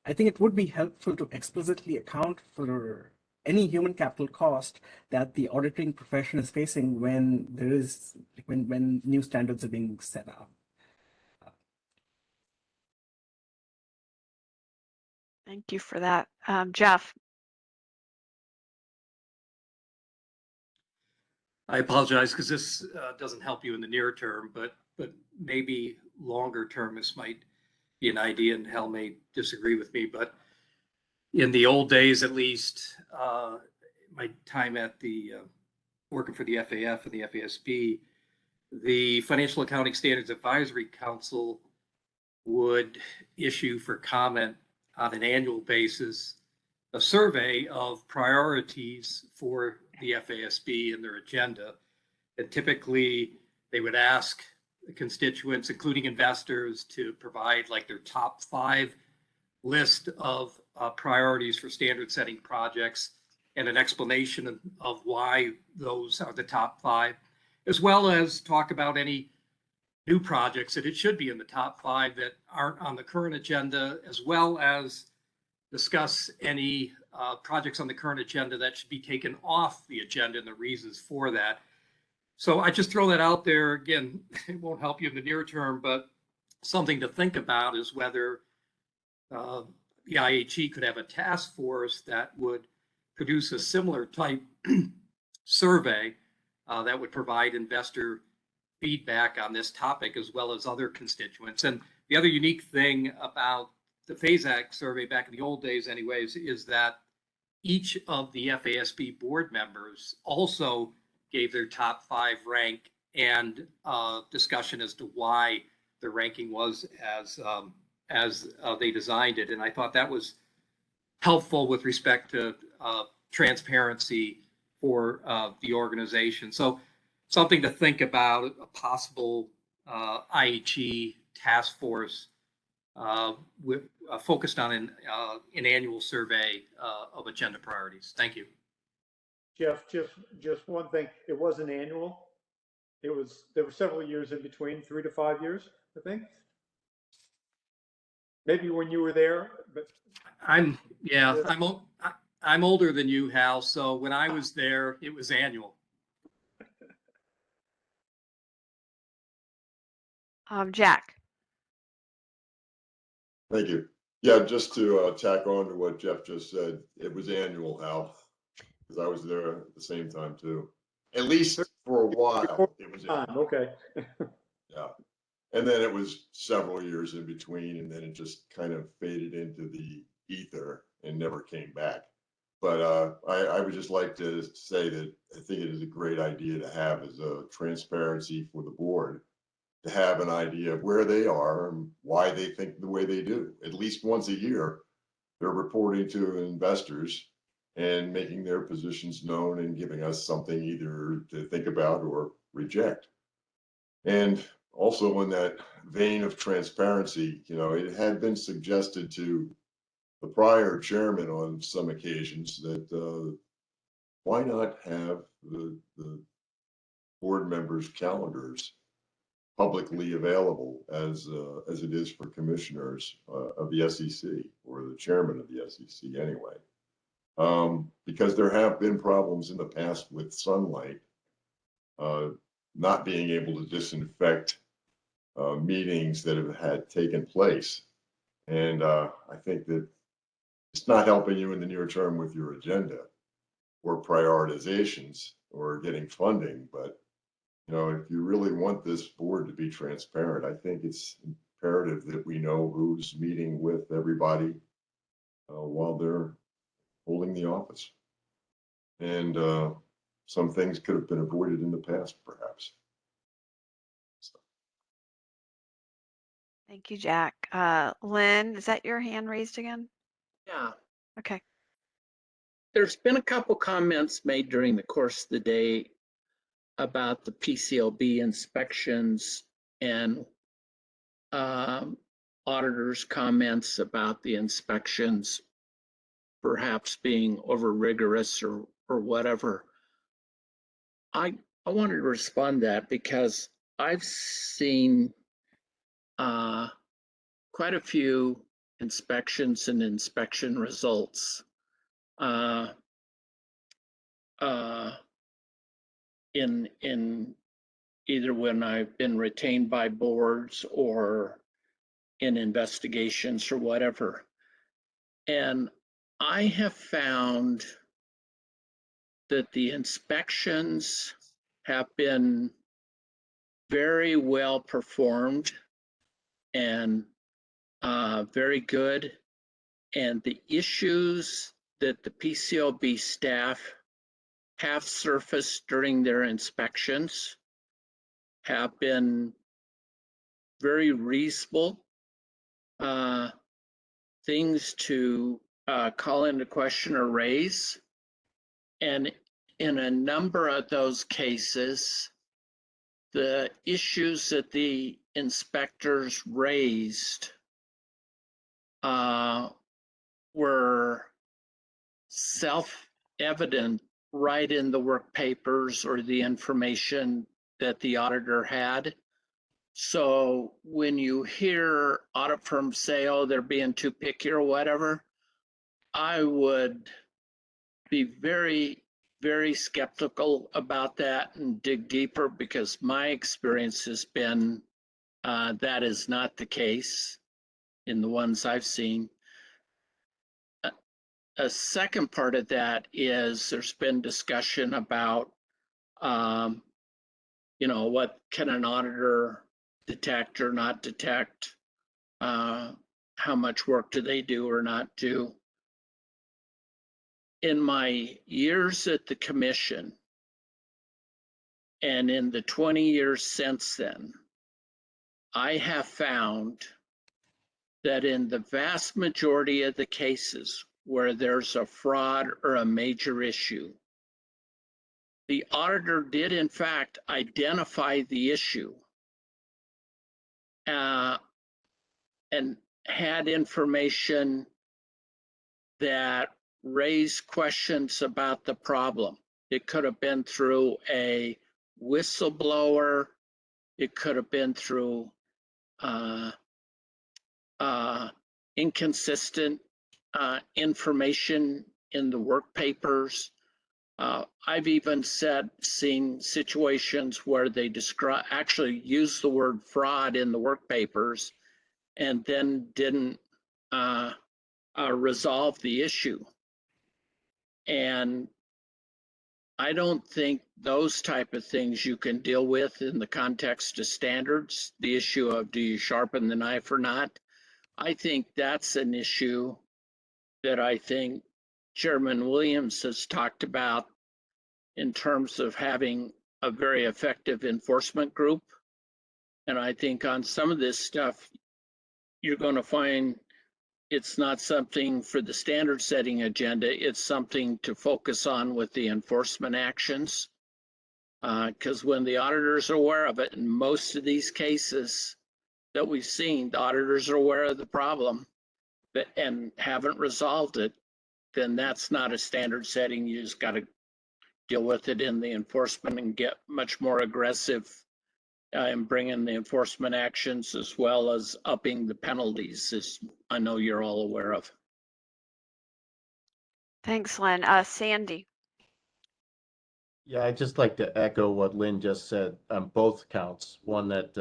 I think it would be helpful to explicitly account for any human capital cost that the auditing profession is facing when when new standards are being set up. Thank you for that. Jeff. I apologize because this doesn't help you in the near term, but maybe longer term, this might be an idea, and Hal may disagree with me, but in the old days, at least, my time at the working for the FAF and the FASB, the Financial Accounting Standards Advisory Council would issue for comment on an annual basis a survey of priorities for the FASB and their agenda. And typically they would ask the constituents, including investors, to provide like their top 5 list of priorities for standard setting projects and an explanation of why those are the top 5, as well as talk about any new projects that it should be in the top 5 that aren't on the current agenda, as well as discuss any projects on the current agenda that should be taken off the agenda and the reasons for that. So I just throw that out there. Again, it won't help you in the near term, but something to think about is whether the IAG could have a task force that would produce a similar type survey that would provide investor feedback on this topic, as well as other constituents. And the other unique thing about the FASAC survey back in the old days anyways, is that each of the FASB board members also gave their top 5 rank and discussion as to why the ranking was as they designed it. And I thought that was helpful with respect to transparency for the organization. So something to think about, a possible IAG task force focused on an annual survey of agenda priorities. Thank you. Jeff, just one thing. It wasn't annual. There were several years in between, 3 to 5 years, I think. Maybe when you were there, but I'm older than you, Hal. So when I was there, it was annual. Jack. Thank you. Yeah, just to tack on to what Jeff just said, it was annual, Hal, because I was there at the same time too. At least for a while, it was, Okay. yeah. And then it was several years in between, and then it just kind of faded into the ether and never came back. But I would just like to say that I think it is a great idea to have as a transparency for the board, to have an idea of where they are and why they think the way they do. At least once a year, they're reporting to investors and making their positions known and giving us something either to think about or reject. And also in that vein of transparency, you know, it had been suggested to the prior chairman on some occasions that why not have the board members' calendars publicly available as it is for commissioners of the SEC, or the chairman of the SEC anyway. Because there have been problems in the past with sunlight not being able to disinfect meetings that have had taken place. And I think that it's not helping you in the near term with your agenda or prioritizations or getting funding. But, you know, if you really want this board to be transparent, I think it's imperative that we know who's meeting with everybody while they're holding the office. And some things could have been avoided in the past, perhaps. Thank you, Jack. Lynn, is that your hand raised again? Yeah. Okay. There's been a couple comments made during the course of the day about the PCAOB inspections and auditors' comments about the inspections perhaps being over rigorous or whatever. I wanted to respond to that because I've seen quite a few inspections and inspection results in either when I've been retained by boards or in investigations or whatever. And I have found that the inspections have been very well performed and very good. And the issues that the PCAOB staff have surfaced during their inspections have been very reasonable things to call into question or raise. And in a number of those cases, the issues that the inspectors raised were self-evident right in the work papers or the information that the auditor had. So when you hear audit firms say, oh, they're being too picky or whatever, I would be very, very skeptical about that and dig deeper, because my experience has been that is not the case in the ones I've seen. A second part of that is there's been discussion about, you know, what can an auditor detect or not detect? How much work do they do or not do? In my years at the commission and in the 20 years since then, I have found that in the vast majority of the cases where there's a fraud or a major issue, the auditor did in fact identify the issue and had information that raised questions about the problem. It could have been through a whistleblower. It could have been through inconsistent information in the work papers. I've even seen situations where they actually use the word fraud in the work papers and then didn't resolve the issue. And I don't think those type of things you can deal with in the context of standards. The issue of do you sharpen the knife or not? I think that's an issue that I think Chairman Williams has talked about in terms of having a very effective enforcement group. And I think on some of this stuff, you're going to find it's not something for the standard setting agenda. It's something to focus on with the enforcement actions. Because when the auditors are aware of it, in most of these cases that we've seen, the auditors are aware of the problem and haven't resolved it, then that's not a standard setting. You just got to deal with it in the enforcement and get much more aggressive in bringing the enforcement actions, as well as upping the penalties, as I know you're all aware of. Thanks, Lynn. Sandy. Yeah, I'd just like to echo what Lynn just said on both counts. One that,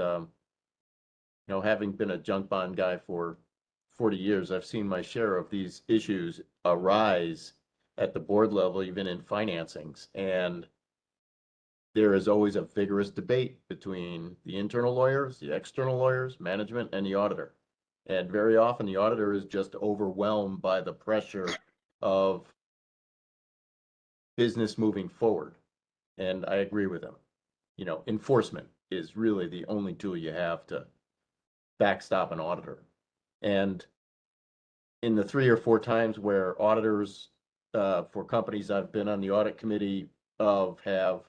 having been a junk bond guy for 40 years, I've seen my share of these issues arise at the board level, even in financings. And there is always a vigorous debate between the internal lawyers, the external lawyers, management, and the auditor. And very often the auditor is just overwhelmed by the pressure of business moving forward. And I agree with him. Enforcement is really the only tool you have to backstop an auditor. And in the 3 or 4 times where auditors for companies I've been on the audit committee of have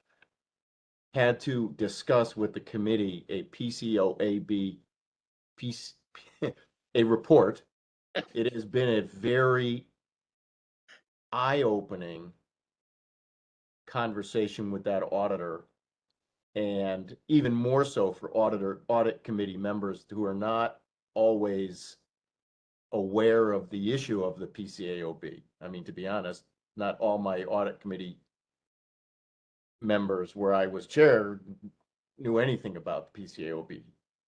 had to discuss with the committee a PCAOB a report, it has been a very eye-opening conversation with that auditor, and even more so for audit committee members who are not always aware of the issue of the PCAOB. I mean, to be honest, not all my audit committee members where I was chair knew anything about the PCAOB.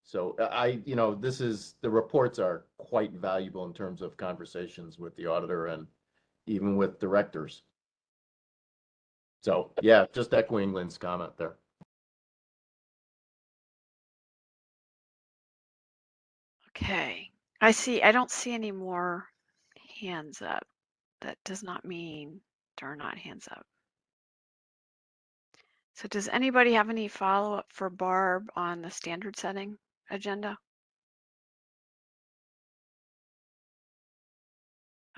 So the reports are quite valuable in terms of conversations with the auditor and even with directors. So yeah, just echoing Lynn's comment there. Okay. I don't see any more hands up. That does not mean there are not hands up. So does anybody have any follow-up for Barb on the standard setting agenda?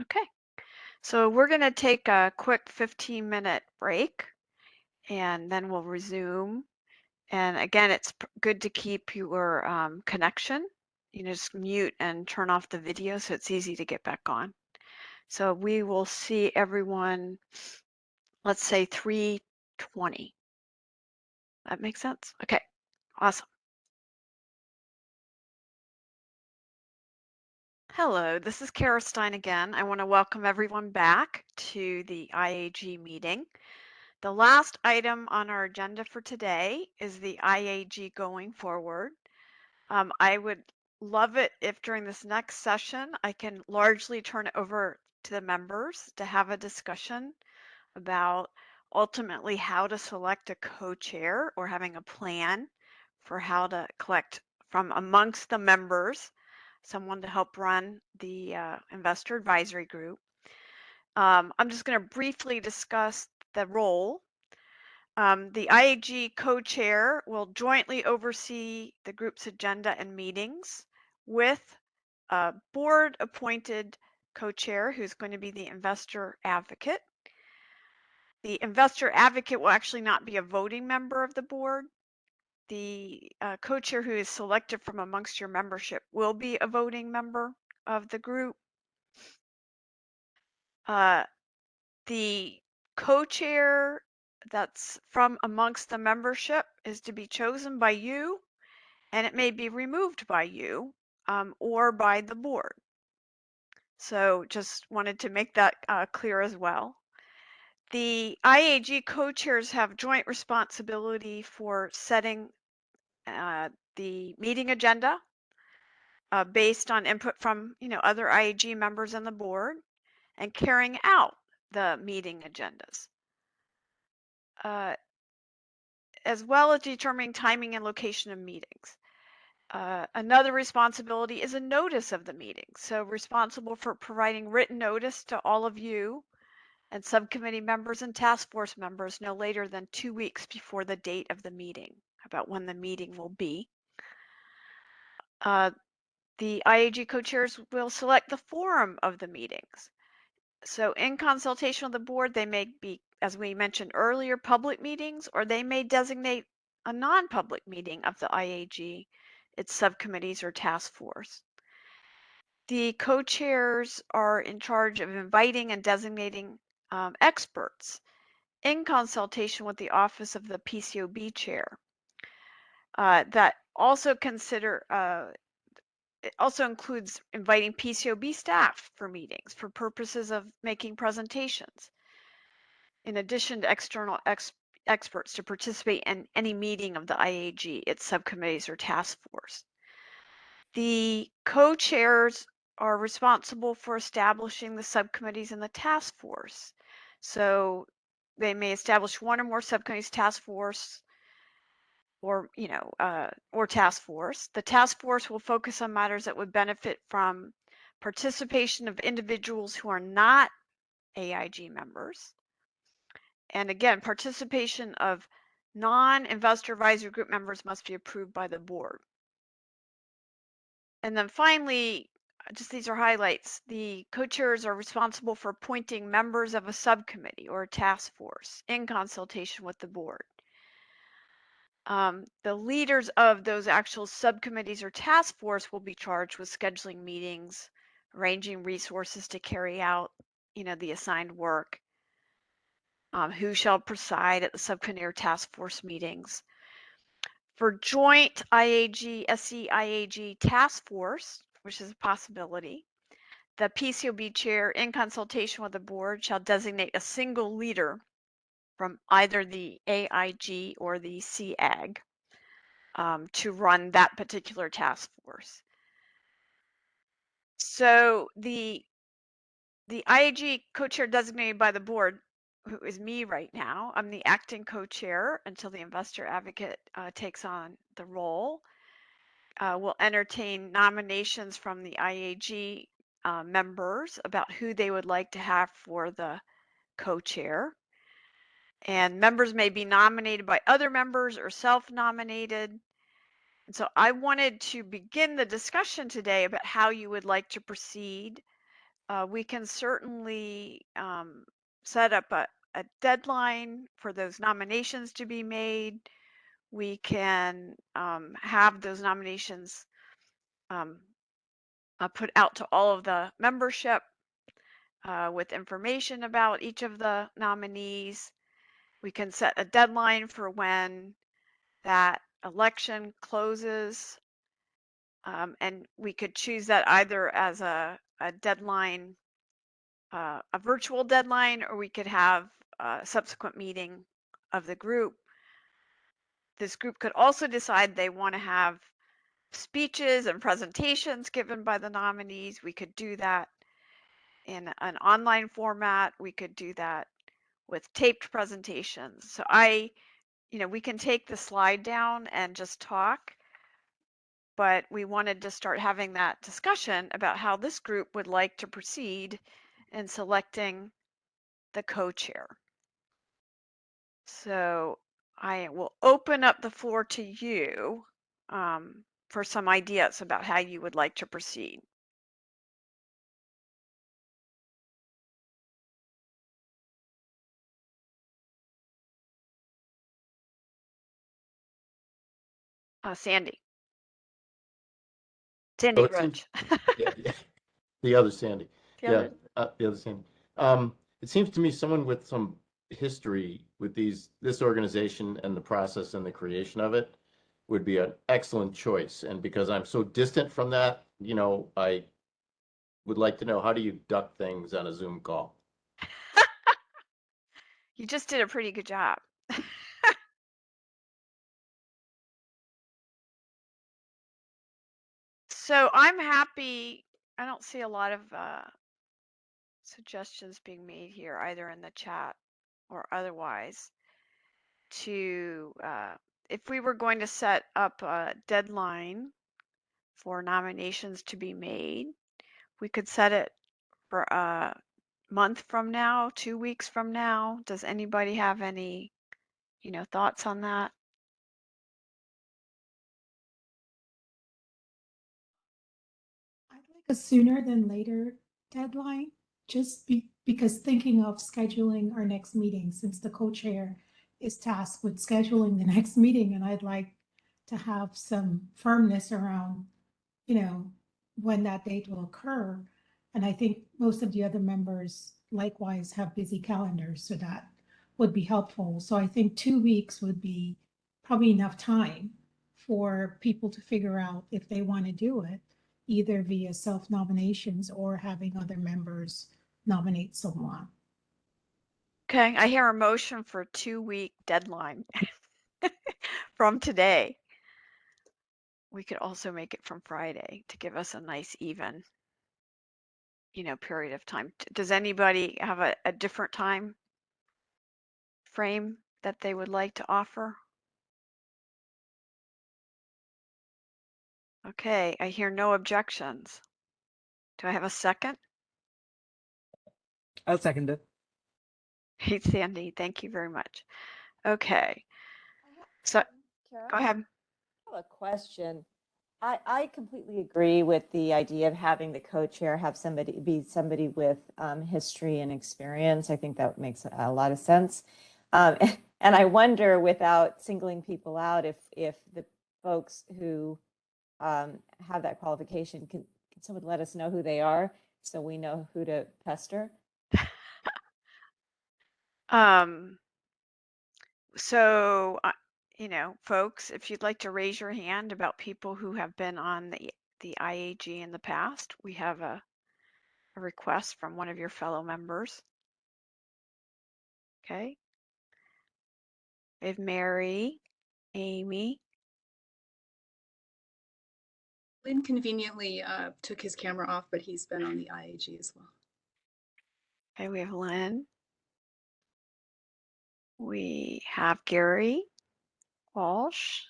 Okay. So we're going to take a quick 15-minute break, and then we'll resume. And again, it's good to keep your connection. Just mute and turn off the video so it's easy to get back on. So we will see everyone, let's say 3:20. That makes sense? Okay, awesome. Hello, this is Kara Stein again. I want to welcome everyone back to the IAG meeting. The last item on our agenda for today is the IAG Going Forward. I would love it if during this next session, I can largely turn it over to the members to have a discussion about ultimately how to select a co-chair or having a plan for how to collect from amongst the members someone to help run the investor advisory group. I'm just going to briefly discuss the role. The IAG co-chair will jointly oversee the group's agenda and meetings with a board-appointed co-chair who's going to be the investor advocate. The investor advocate will actually not be a voting member of the board. The co-chair who is selected from amongst your membership will be a voting member of the group. The co-chair that's from amongst the membership is to be chosen by you, and it may be removed by you or by the board. So just wanted to make that clear as well. The IAG co-chairs have joint responsibility for setting the meeting agenda based on input from other IAG members on the board and carrying out the meeting agendas. as well as determining timing and location of meetings. Another responsibility is a notice of the meeting. So responsible for providing written notice to all of you and subcommittee members and task force members no later than 2 weeks before the date of the meeting about when the meeting will be. The IAG co-chairs will select the forum of the meetings. So in consultation with the board, they may be, as we mentioned earlier, public meetings, or they may designate a non-public meeting of the IAG, its subcommittees or task force. The co-chairs are in charge of inviting and designating experts in consultation with the office of the PCAOB chair. That also it also includes inviting PCAOB staff for meetings for purposes of making presentations, in addition to external experts to participate in any meeting of the IAG, its subcommittees or task force. The co-chairs are responsible for establishing the subcommittees and the task force. So they may establish one or more subcommittees, task force, or task force. The task force will focus on matters that would benefit from participation of individuals who are not AIG members. And again, participation of non-investor advisory group members must be approved by the board. And then finally, just these are highlights. The co-chairs are responsible for appointing members of a subcommittee or a task force in consultation with the board. The leaders of those actual subcommittees or task force will be charged with scheduling meetings, arranging resources to carry out, the assigned work, who shall preside at the subcommittee or task force meetings. For joint IAG, SC IAG task force, which is a possibility, the PCAOB chair, in consultation with the board, shall designate a single leader from either the AIG or the CAG to run that particular task force. So the IAG co-chair designated by the board, who is me right now, I'm the acting co-chair until the investor advocate takes on the role. Will entertain nominations from the IAG members about who they would like to have for the co-chair. And members may be nominated by other members or self-nominated. And so I wanted to begin the discussion today about how you would like to proceed. We can certainly set up a deadline for those nominations to be made. We can have those nominations put out to all of the membership with information about each of the nominees. We can set a deadline for when that election closes. And we could choose that either as a deadline, a virtual deadline, or we could have a subsequent meeting of the group. This group could also decide they want to have speeches and presentations given by the nominees. We could do that in an online format. We could do that with taped presentations. So we can take the slide down and just talk, but we wanted to start having that discussion about how this group would like to proceed in selecting the co-chair. So I will open up the floor to you for some ideas about how you would like to proceed. Sandy. Sandy So it Grudge. yeah, the other Sandy. The Yeah, other. the other Sandy. It seems to me someone with some history with this organization and the process and the creation of it would be an excellent choice. And because I'm so distant from that, I would like to know, how do you duck things on a Zoom call? You just did a pretty good job. So I'm happy. I don't see a lot of suggestions being made here, either in the chat or otherwise. to, if we were going to set up a deadline for nominations to be made, we could set it for a month from now, 2 weeks from now. Does anybody have any, thoughts on that? I'd like a sooner than later deadline, just because thinking of scheduling our next meeting, since the co-chair is tasked with scheduling the next meeting, and I'd like to have some firmness around, when that date will occur. And I think most of the other members likewise have busy calendars, so that would be helpful. So I think 2 weeks would be probably enough time for people to figure out if they want to do it, either via self-nominations or having other members nominate someone. Okay, I hear a motion for a 2-week deadline from today. We could also make it from Friday to give us a nice even, period of time. Does anybody have a different time frame that they would like to offer? Okay, I hear no objections. Do I have a second? I'll second it. Hey, Sandy, thank you very much. Okay, so go ahead. I have a question. I completely agree with the idea of having the co-chair have somebody with history and experience. I think that makes a lot of sense. And I wonder, without singling people out, if the folks who have that qualification, can someone let us know who they are so we know who to pester? So, folks, if you'd like to raise your hand about people who have been on the IAG in the past, we have a request from one of your fellow members. Okay. We have Mary, Amy. Lynn conveniently took his camera off, but he's been on the IAG as well. Okay, we have Lynn. We have Gary Walsh.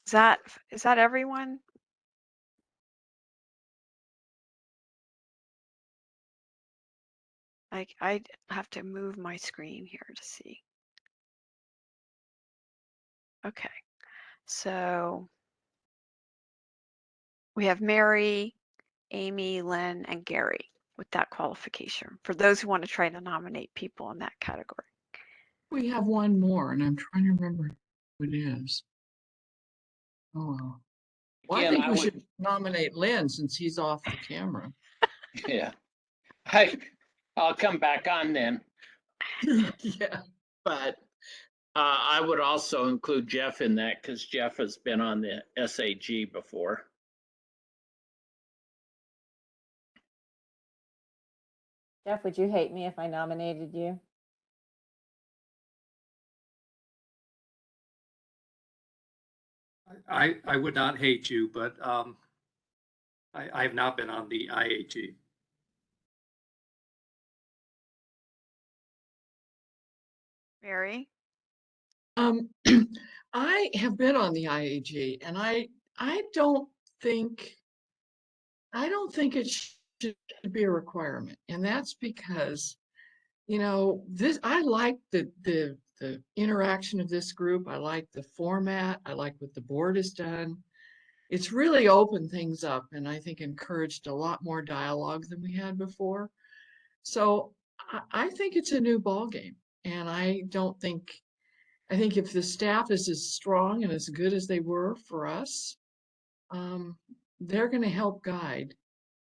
Is that everyone? I have to move my screen here to see. Okay, so we have Mary, Amy, Lynn, and Gary with that qualification for those who want to try to nominate people in that category. We have one more, and I'm trying to remember who it is. Oh, well, I Again, think we should nominate Lynn since he's off the camera. Yeah, I'll come back on then. Yeah. But I would also include Jeff in that because Jeff has been on the SAG before. Jeff, would you hate me if I nominated you? I would not hate you, but I have not been on the IAG. Mary? I have been on the IAG, and I don't think it should be a requirement, and that's because, I like the interaction of this group. I like the format. I like what the board has done. It's really opened things up, and I think encouraged a lot more dialogue than we had before. So I think it's a new ballgame, and I think if the staff is as strong and as good as they were for us, they're going to help guide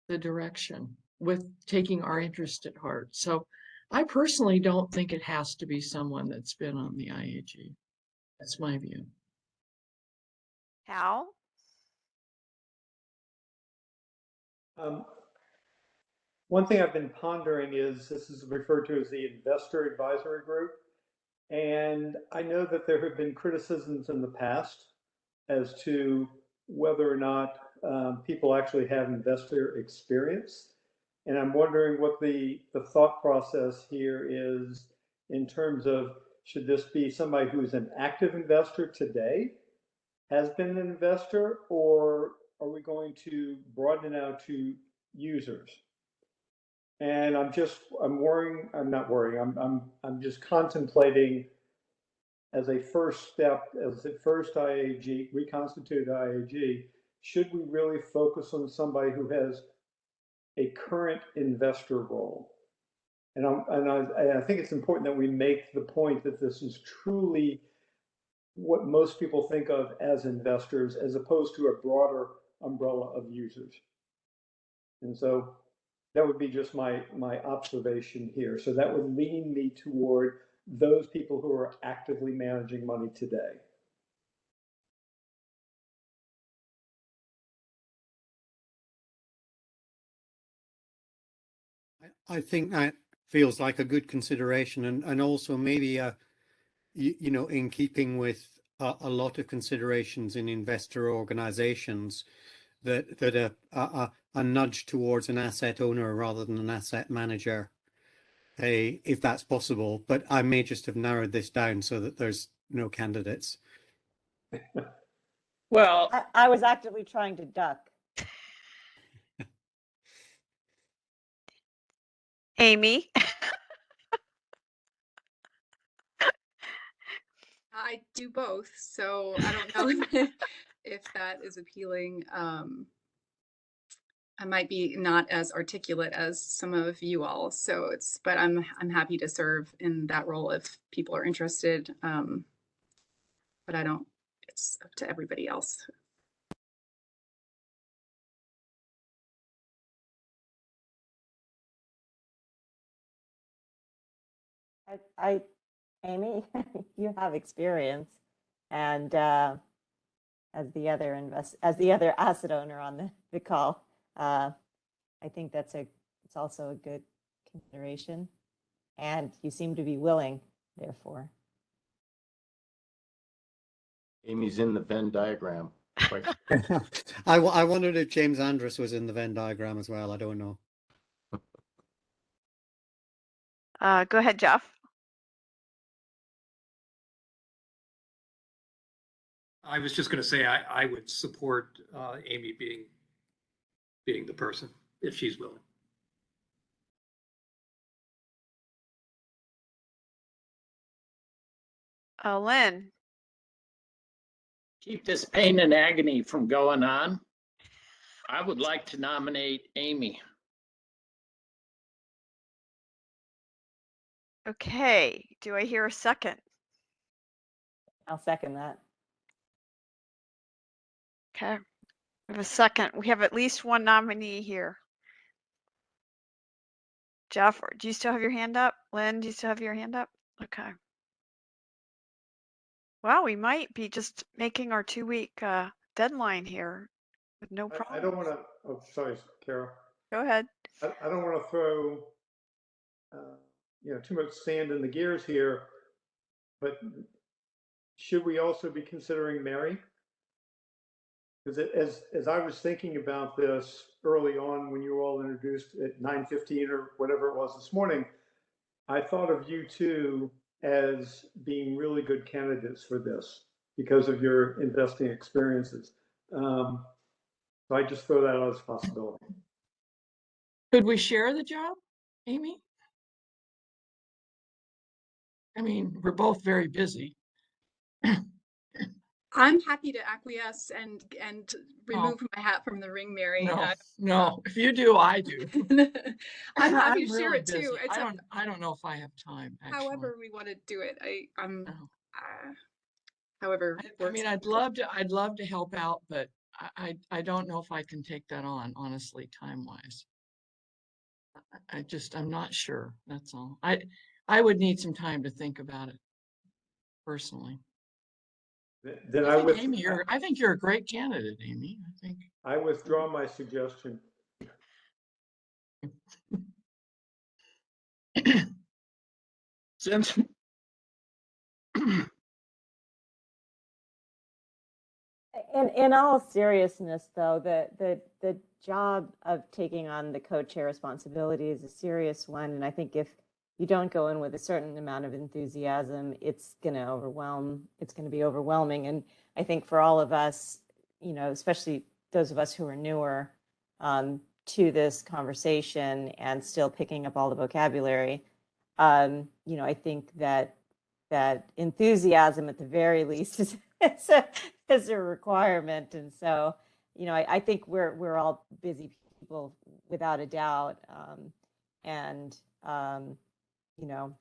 the direction with taking our interest at heart. So I personally don't think it has to be someone that's been on the IAG. That's my view. Hal? One thing I've been pondering is, this is referred to as the Investor Advisory Group. And I know that there have been criticisms in the past as to whether or not people actually have investor experience. And I'm wondering what the thought process here is in terms of, should this be somebody who's an active investor today, has been an investor, or are we going to broaden it out to users? And I'm just contemplating as a first step, as the first IAG, reconstituted IAG, should we really focus on somebody who has a current investor role? And I think it's important that we make the point that this is truly what most people think of as investors, as opposed to a broader umbrella of users. And so that would be just my observation here. So that would lean me toward those people who are actively managing money today. I think that feels like a good consideration, and also maybe you know, in keeping with a lot of considerations in investor organizations, that a nudge towards an asset owner rather than an asset manager, if that's possible. But I may just have narrowed this down so that there's no candidates. Well, I was actively trying to duck. Amy? I do both, so I don't know if that is appealing. I might be not as articulate as some of you all, so but I'm happy to serve in that role if people are interested. But I don't. It's up to everybody else. Amy, you have experience, and as the other asset owner on the call, I think it's also a good consideration, and you seem to be willing, therefore. Amy's in the Venn diagram. Right. I wondered if James Andrus was in the Venn diagram as well. I don't know. Go ahead, Jeff. I was just going to say I would support Amy being the person if she's willing. Lynn. Keep this pain and agony from going on. I would like to nominate Amy. Okay, do I hear a second? I'll second that. Okay, we have a second. We have at least one nominee here. Jeff, do you still have your hand up? Lynn, do you still have your hand up? Okay. Well, we might be just making our 2-week deadline here with no problem. I don't want to, oh, sorry, Kara. Go ahead. I don't want to throw, too much sand in the gears here, but should we also be considering Mary? Because as I was thinking about this early on when you were all introduced at 9:15 or whatever it was this morning, I thought of you two as being really good candidates for this because of your investing experiences. So I just throw that out as a possibility. Could we share the job, Amy? I mean, we're both very busy. I'm happy to acquiesce and remove my hat from the ring, Mary. No, if you do, I do. I'm happy to really share it busy. too. I don't know if I have time. Actually. However we want to do it, however. I mean, I'd love to help out, but I don't know if I can take that on, honestly, time-wise. I'm not sure. That's all. I would need some time to think about it personally. Then I think you're a great candidate, Amy. I withdraw my suggestion. Since In all seriousness, though, the job of taking on the co-chair responsibility is a serious one, and I think if you don't go in with a certain amount of enthusiasm, it's going to be overwhelming. And I think for all of us, you know, especially those of us who are newer to this conversation and still picking up all the vocabulary, you know, I think that enthusiasm at the very least is a requirement. And so, you know, I think we're all busy people without a doubt. You know,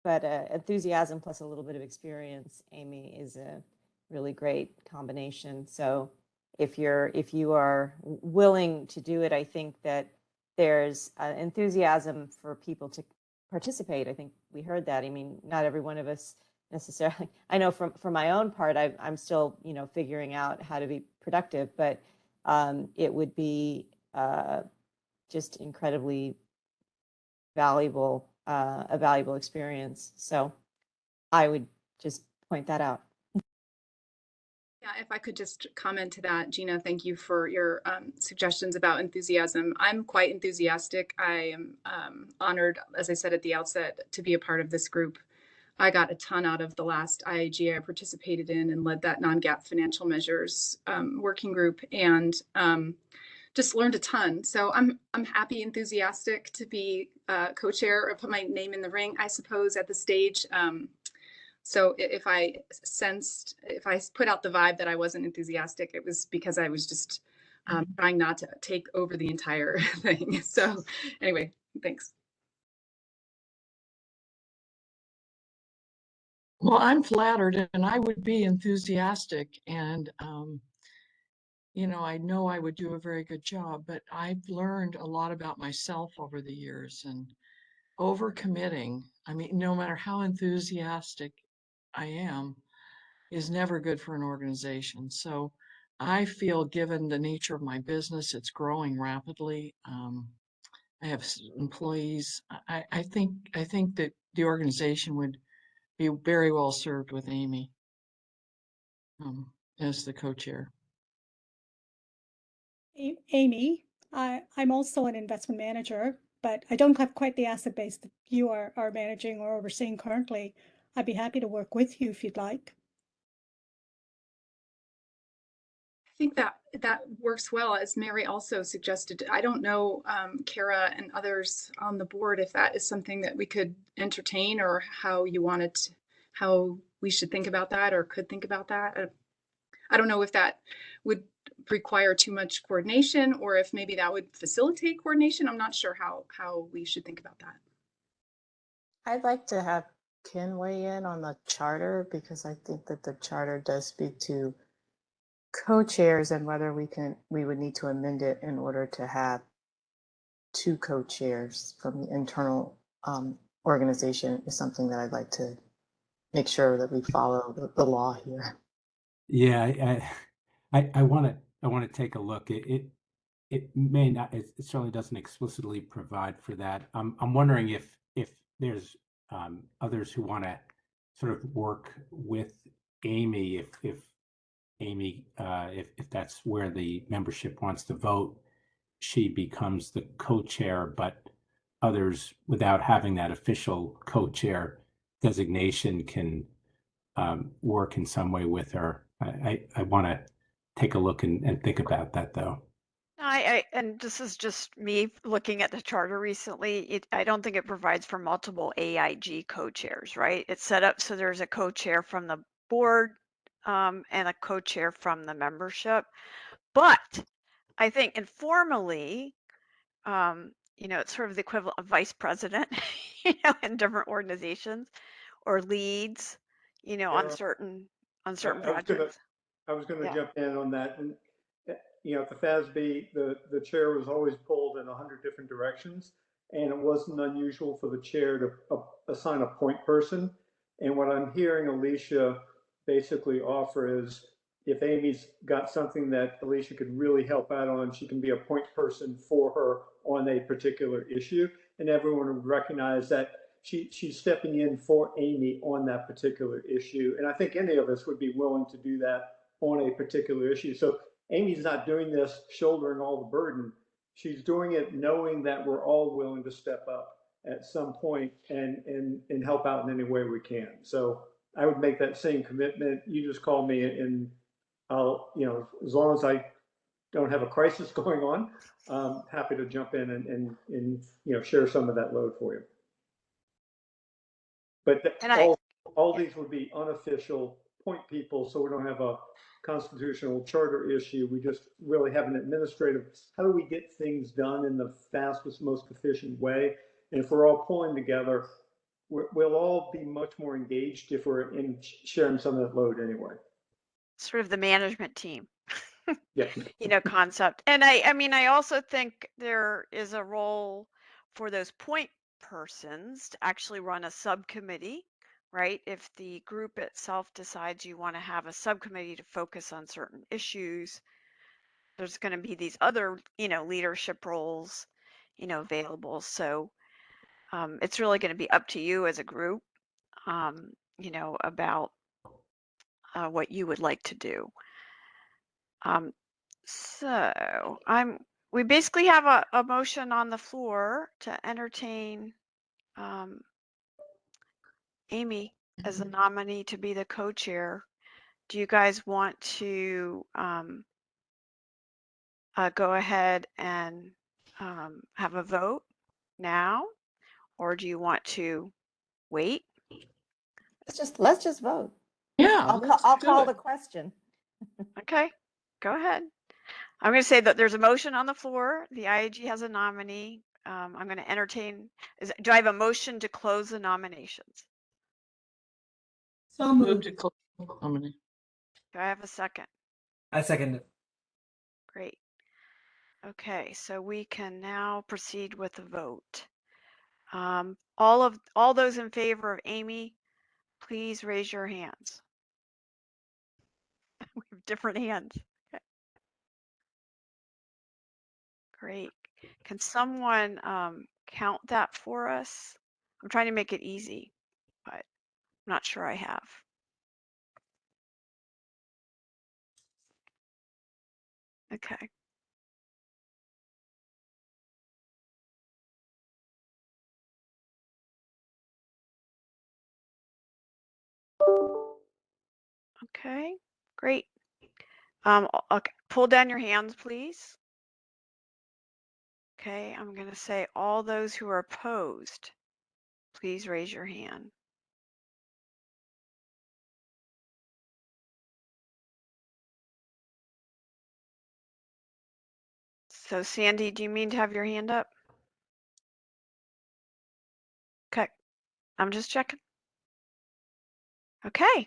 but enthusiasm plus a little bit of experience, Amy, is a really great combination. So if you are willing to do it, I think that there's enthusiasm for people to participate. I think we heard that. I mean, not every one of us necessarily. I know for my own part, I'm still, you know, figuring out how to be productive, but it would be just incredibly valuable, a valuable experience. So I would just point that out. Yeah, if I could just comment to that, Gina, thank you for your suggestions about enthusiasm. I'm quite enthusiastic. I am honored, as I said at the outset, to be a part of this group. I got a ton out of the last IAG I participated in and led that non-GAAP financial measures working group, and just learned a ton. So I'm happy, enthusiastic to be co-chair or put my name in the ring, I suppose, at the stage. So if I put out the vibe that I wasn't enthusiastic, it was because I was just trying not to take over the entire thing. So anyway, thanks. Well, I'm flattered, and I would be enthusiastic, and you know I would do a very good job, but I've learned a lot about myself over the years, and overcommitting, I mean, no matter how enthusiastic I am, is never good for an organization. So I feel, given the nature of my business, it's growing rapidly. I have employees. I think that the organization would be very well served with Amy as the co-chair. Amy, I'm also an investment manager, but I don't have quite the asset base that you are managing or overseeing currently. I'd be happy to work with you if you'd like. I think that works well, as Mary also suggested. I don't know, Kara and others on the board, if that is something that we could entertain, or how we should think about that or could think about that. I don't know if that would require too much coordination, or if maybe that would facilitate coordination. I'm not sure how we should think about that. I'd like to have Ken weigh in on the charter, because I think that the charter does speak to co-chairs and whether we would need to amend it in order to have 2 co-chairs from the internal organization is something that I'd like to make sure that we follow the law here. Yeah, I want to take a look. It may not. It certainly doesn't explicitly provide for that. I'm wondering if there's others who want to sort of work with Amy, if Amy, if that's where the membership wants to vote, she becomes the co-chair, but others, without having that official co-chair designation, can work in some way with her. I want to take a look and think about that, though. And this is just me looking at the charter recently. I don't think it provides for multiple AIG co-chairs, right? It's set up so there's a co-chair from the board and a co-chair from the membership. But I think informally, you know, it's sort of the equivalent of vice president, you know, in different organizations, or leads, you know, on certain projects. I was gonna Yeah. jump in on that. And you know, at the FASB, the chair was always pulled in 100 different directions, and it wasn't unusual for the chair to assign a point person. And what I'm hearing Alicia basically offer is, if Amy's got something that Alicia could really help out on, she can be a point person for her on a particular issue, and everyone would recognize that she's stepping in for Amy on that particular issue. And I think any of us would be willing to do that on a particular issue. So Amy's not doing this shouldering all the burden. She's doing it knowing that we're all willing to step up. at some point and help out in any way we can. So I would make that same commitment. You just call me and I'll, as long as I don't have a crisis going on, I'm happy to jump in and share some of that load for you. But all these would be unofficial point people, so we don't have a constitutional charter issue. We just really have an administrative, how do we get things done in the fastest, most efficient way? And if we're all pulling together, we'll all be much more engaged if we're in sharing some of that load anyway. Sort of the management team. Yeah. Concept. And I mean, I also think there is a role for those point persons to actually run a subcommittee, right? If the group itself decides you want to have a subcommittee to focus on certain issues, there's going to be these other, leadership roles, available. So it's really going to be up to you as a group, about what you would like to do. So we basically have a motion on the floor to entertain Amy as the nominee to be the co-chair. Do you guys want to go ahead and have a vote now, or do you want to wait? Let's just vote. Yeah, I'll call the question. Okay, go ahead. I'm going to say that there's a motion on the floor. The IAG has a nominee. I'm going to entertain. Do I have a motion to close the nominations? So moved. To close the nomination. Do I have a second? I second it. Great. Okay, so we can now proceed with the vote. All those in favor of Amy, please raise your hands. We have different hands. Okay. Great. Can someone count that for us? I'm trying to make it easy, but I'm not sure I have. Okay. Okay, great. Okay, pull down your hands, please. Okay, I'm going to say all those who are opposed, please raise your hand. So Sandy, do you mean to have your hand up? Okay, I'm just checking. Okay,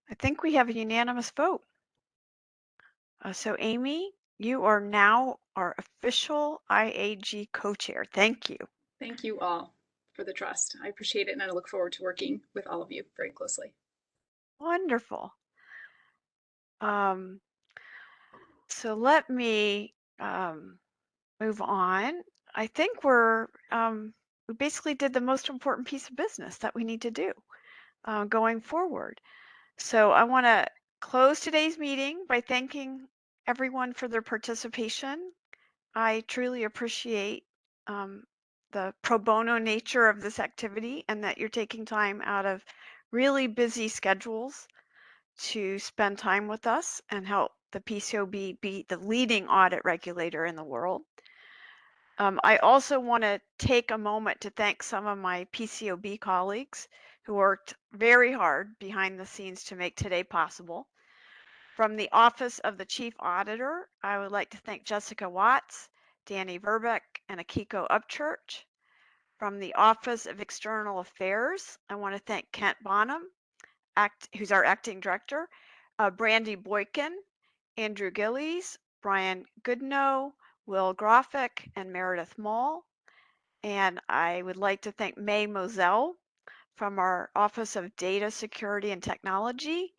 I think we have a unanimous vote. So Amy, you are now our official IAG co-chair. Thank you. Thank you all for the trust. I appreciate it, and I look forward to working with all of you very closely. Wonderful. So let me move on. I think we basically did the most important piece of business that we need to do going forward. So I want to close today's meeting by thanking everyone for their participation. I truly appreciate the pro bono nature of this activity and that you're taking time out of really busy schedules to spend time with us and help the PCAOB be the leading audit regulator in the world. I also want to take a moment to thank some of my PCAOB colleagues who worked very hard behind the scenes to make today possible. From the Office of the Chief Auditor, I would like to thank Jessica Watts, Danny Verbeck, and Akiko Upchurch. From the Office of External Affairs, I want to thank Kent Bonham, who's our acting director, Brandy Boykin, Andrew Gillies, Brian Goodnow, Will Grofik, and Meredith Mall. And I would like to thank May Moselle from our Office of Data Security and Technology.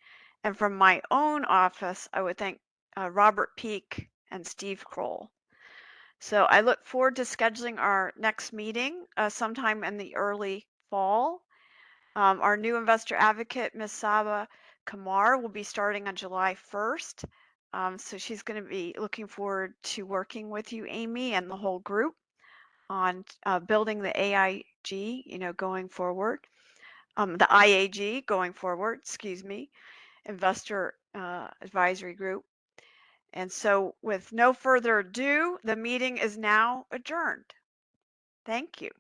And from my own office, I would thank Robert Peak and Steve Kroll. So I look forward to scheduling our next meeting sometime in the early fall. Our new investor advocate, Ms. Saba Kamar, will be starting on July 1st. So she's going to be looking forward to working with you, Amy, and the whole group on building the AI IAG, going forward, the IAG Going Forward, excuse me, Investor Advisory Group. And so with no further ado, the meeting is now adjourned. Thank you.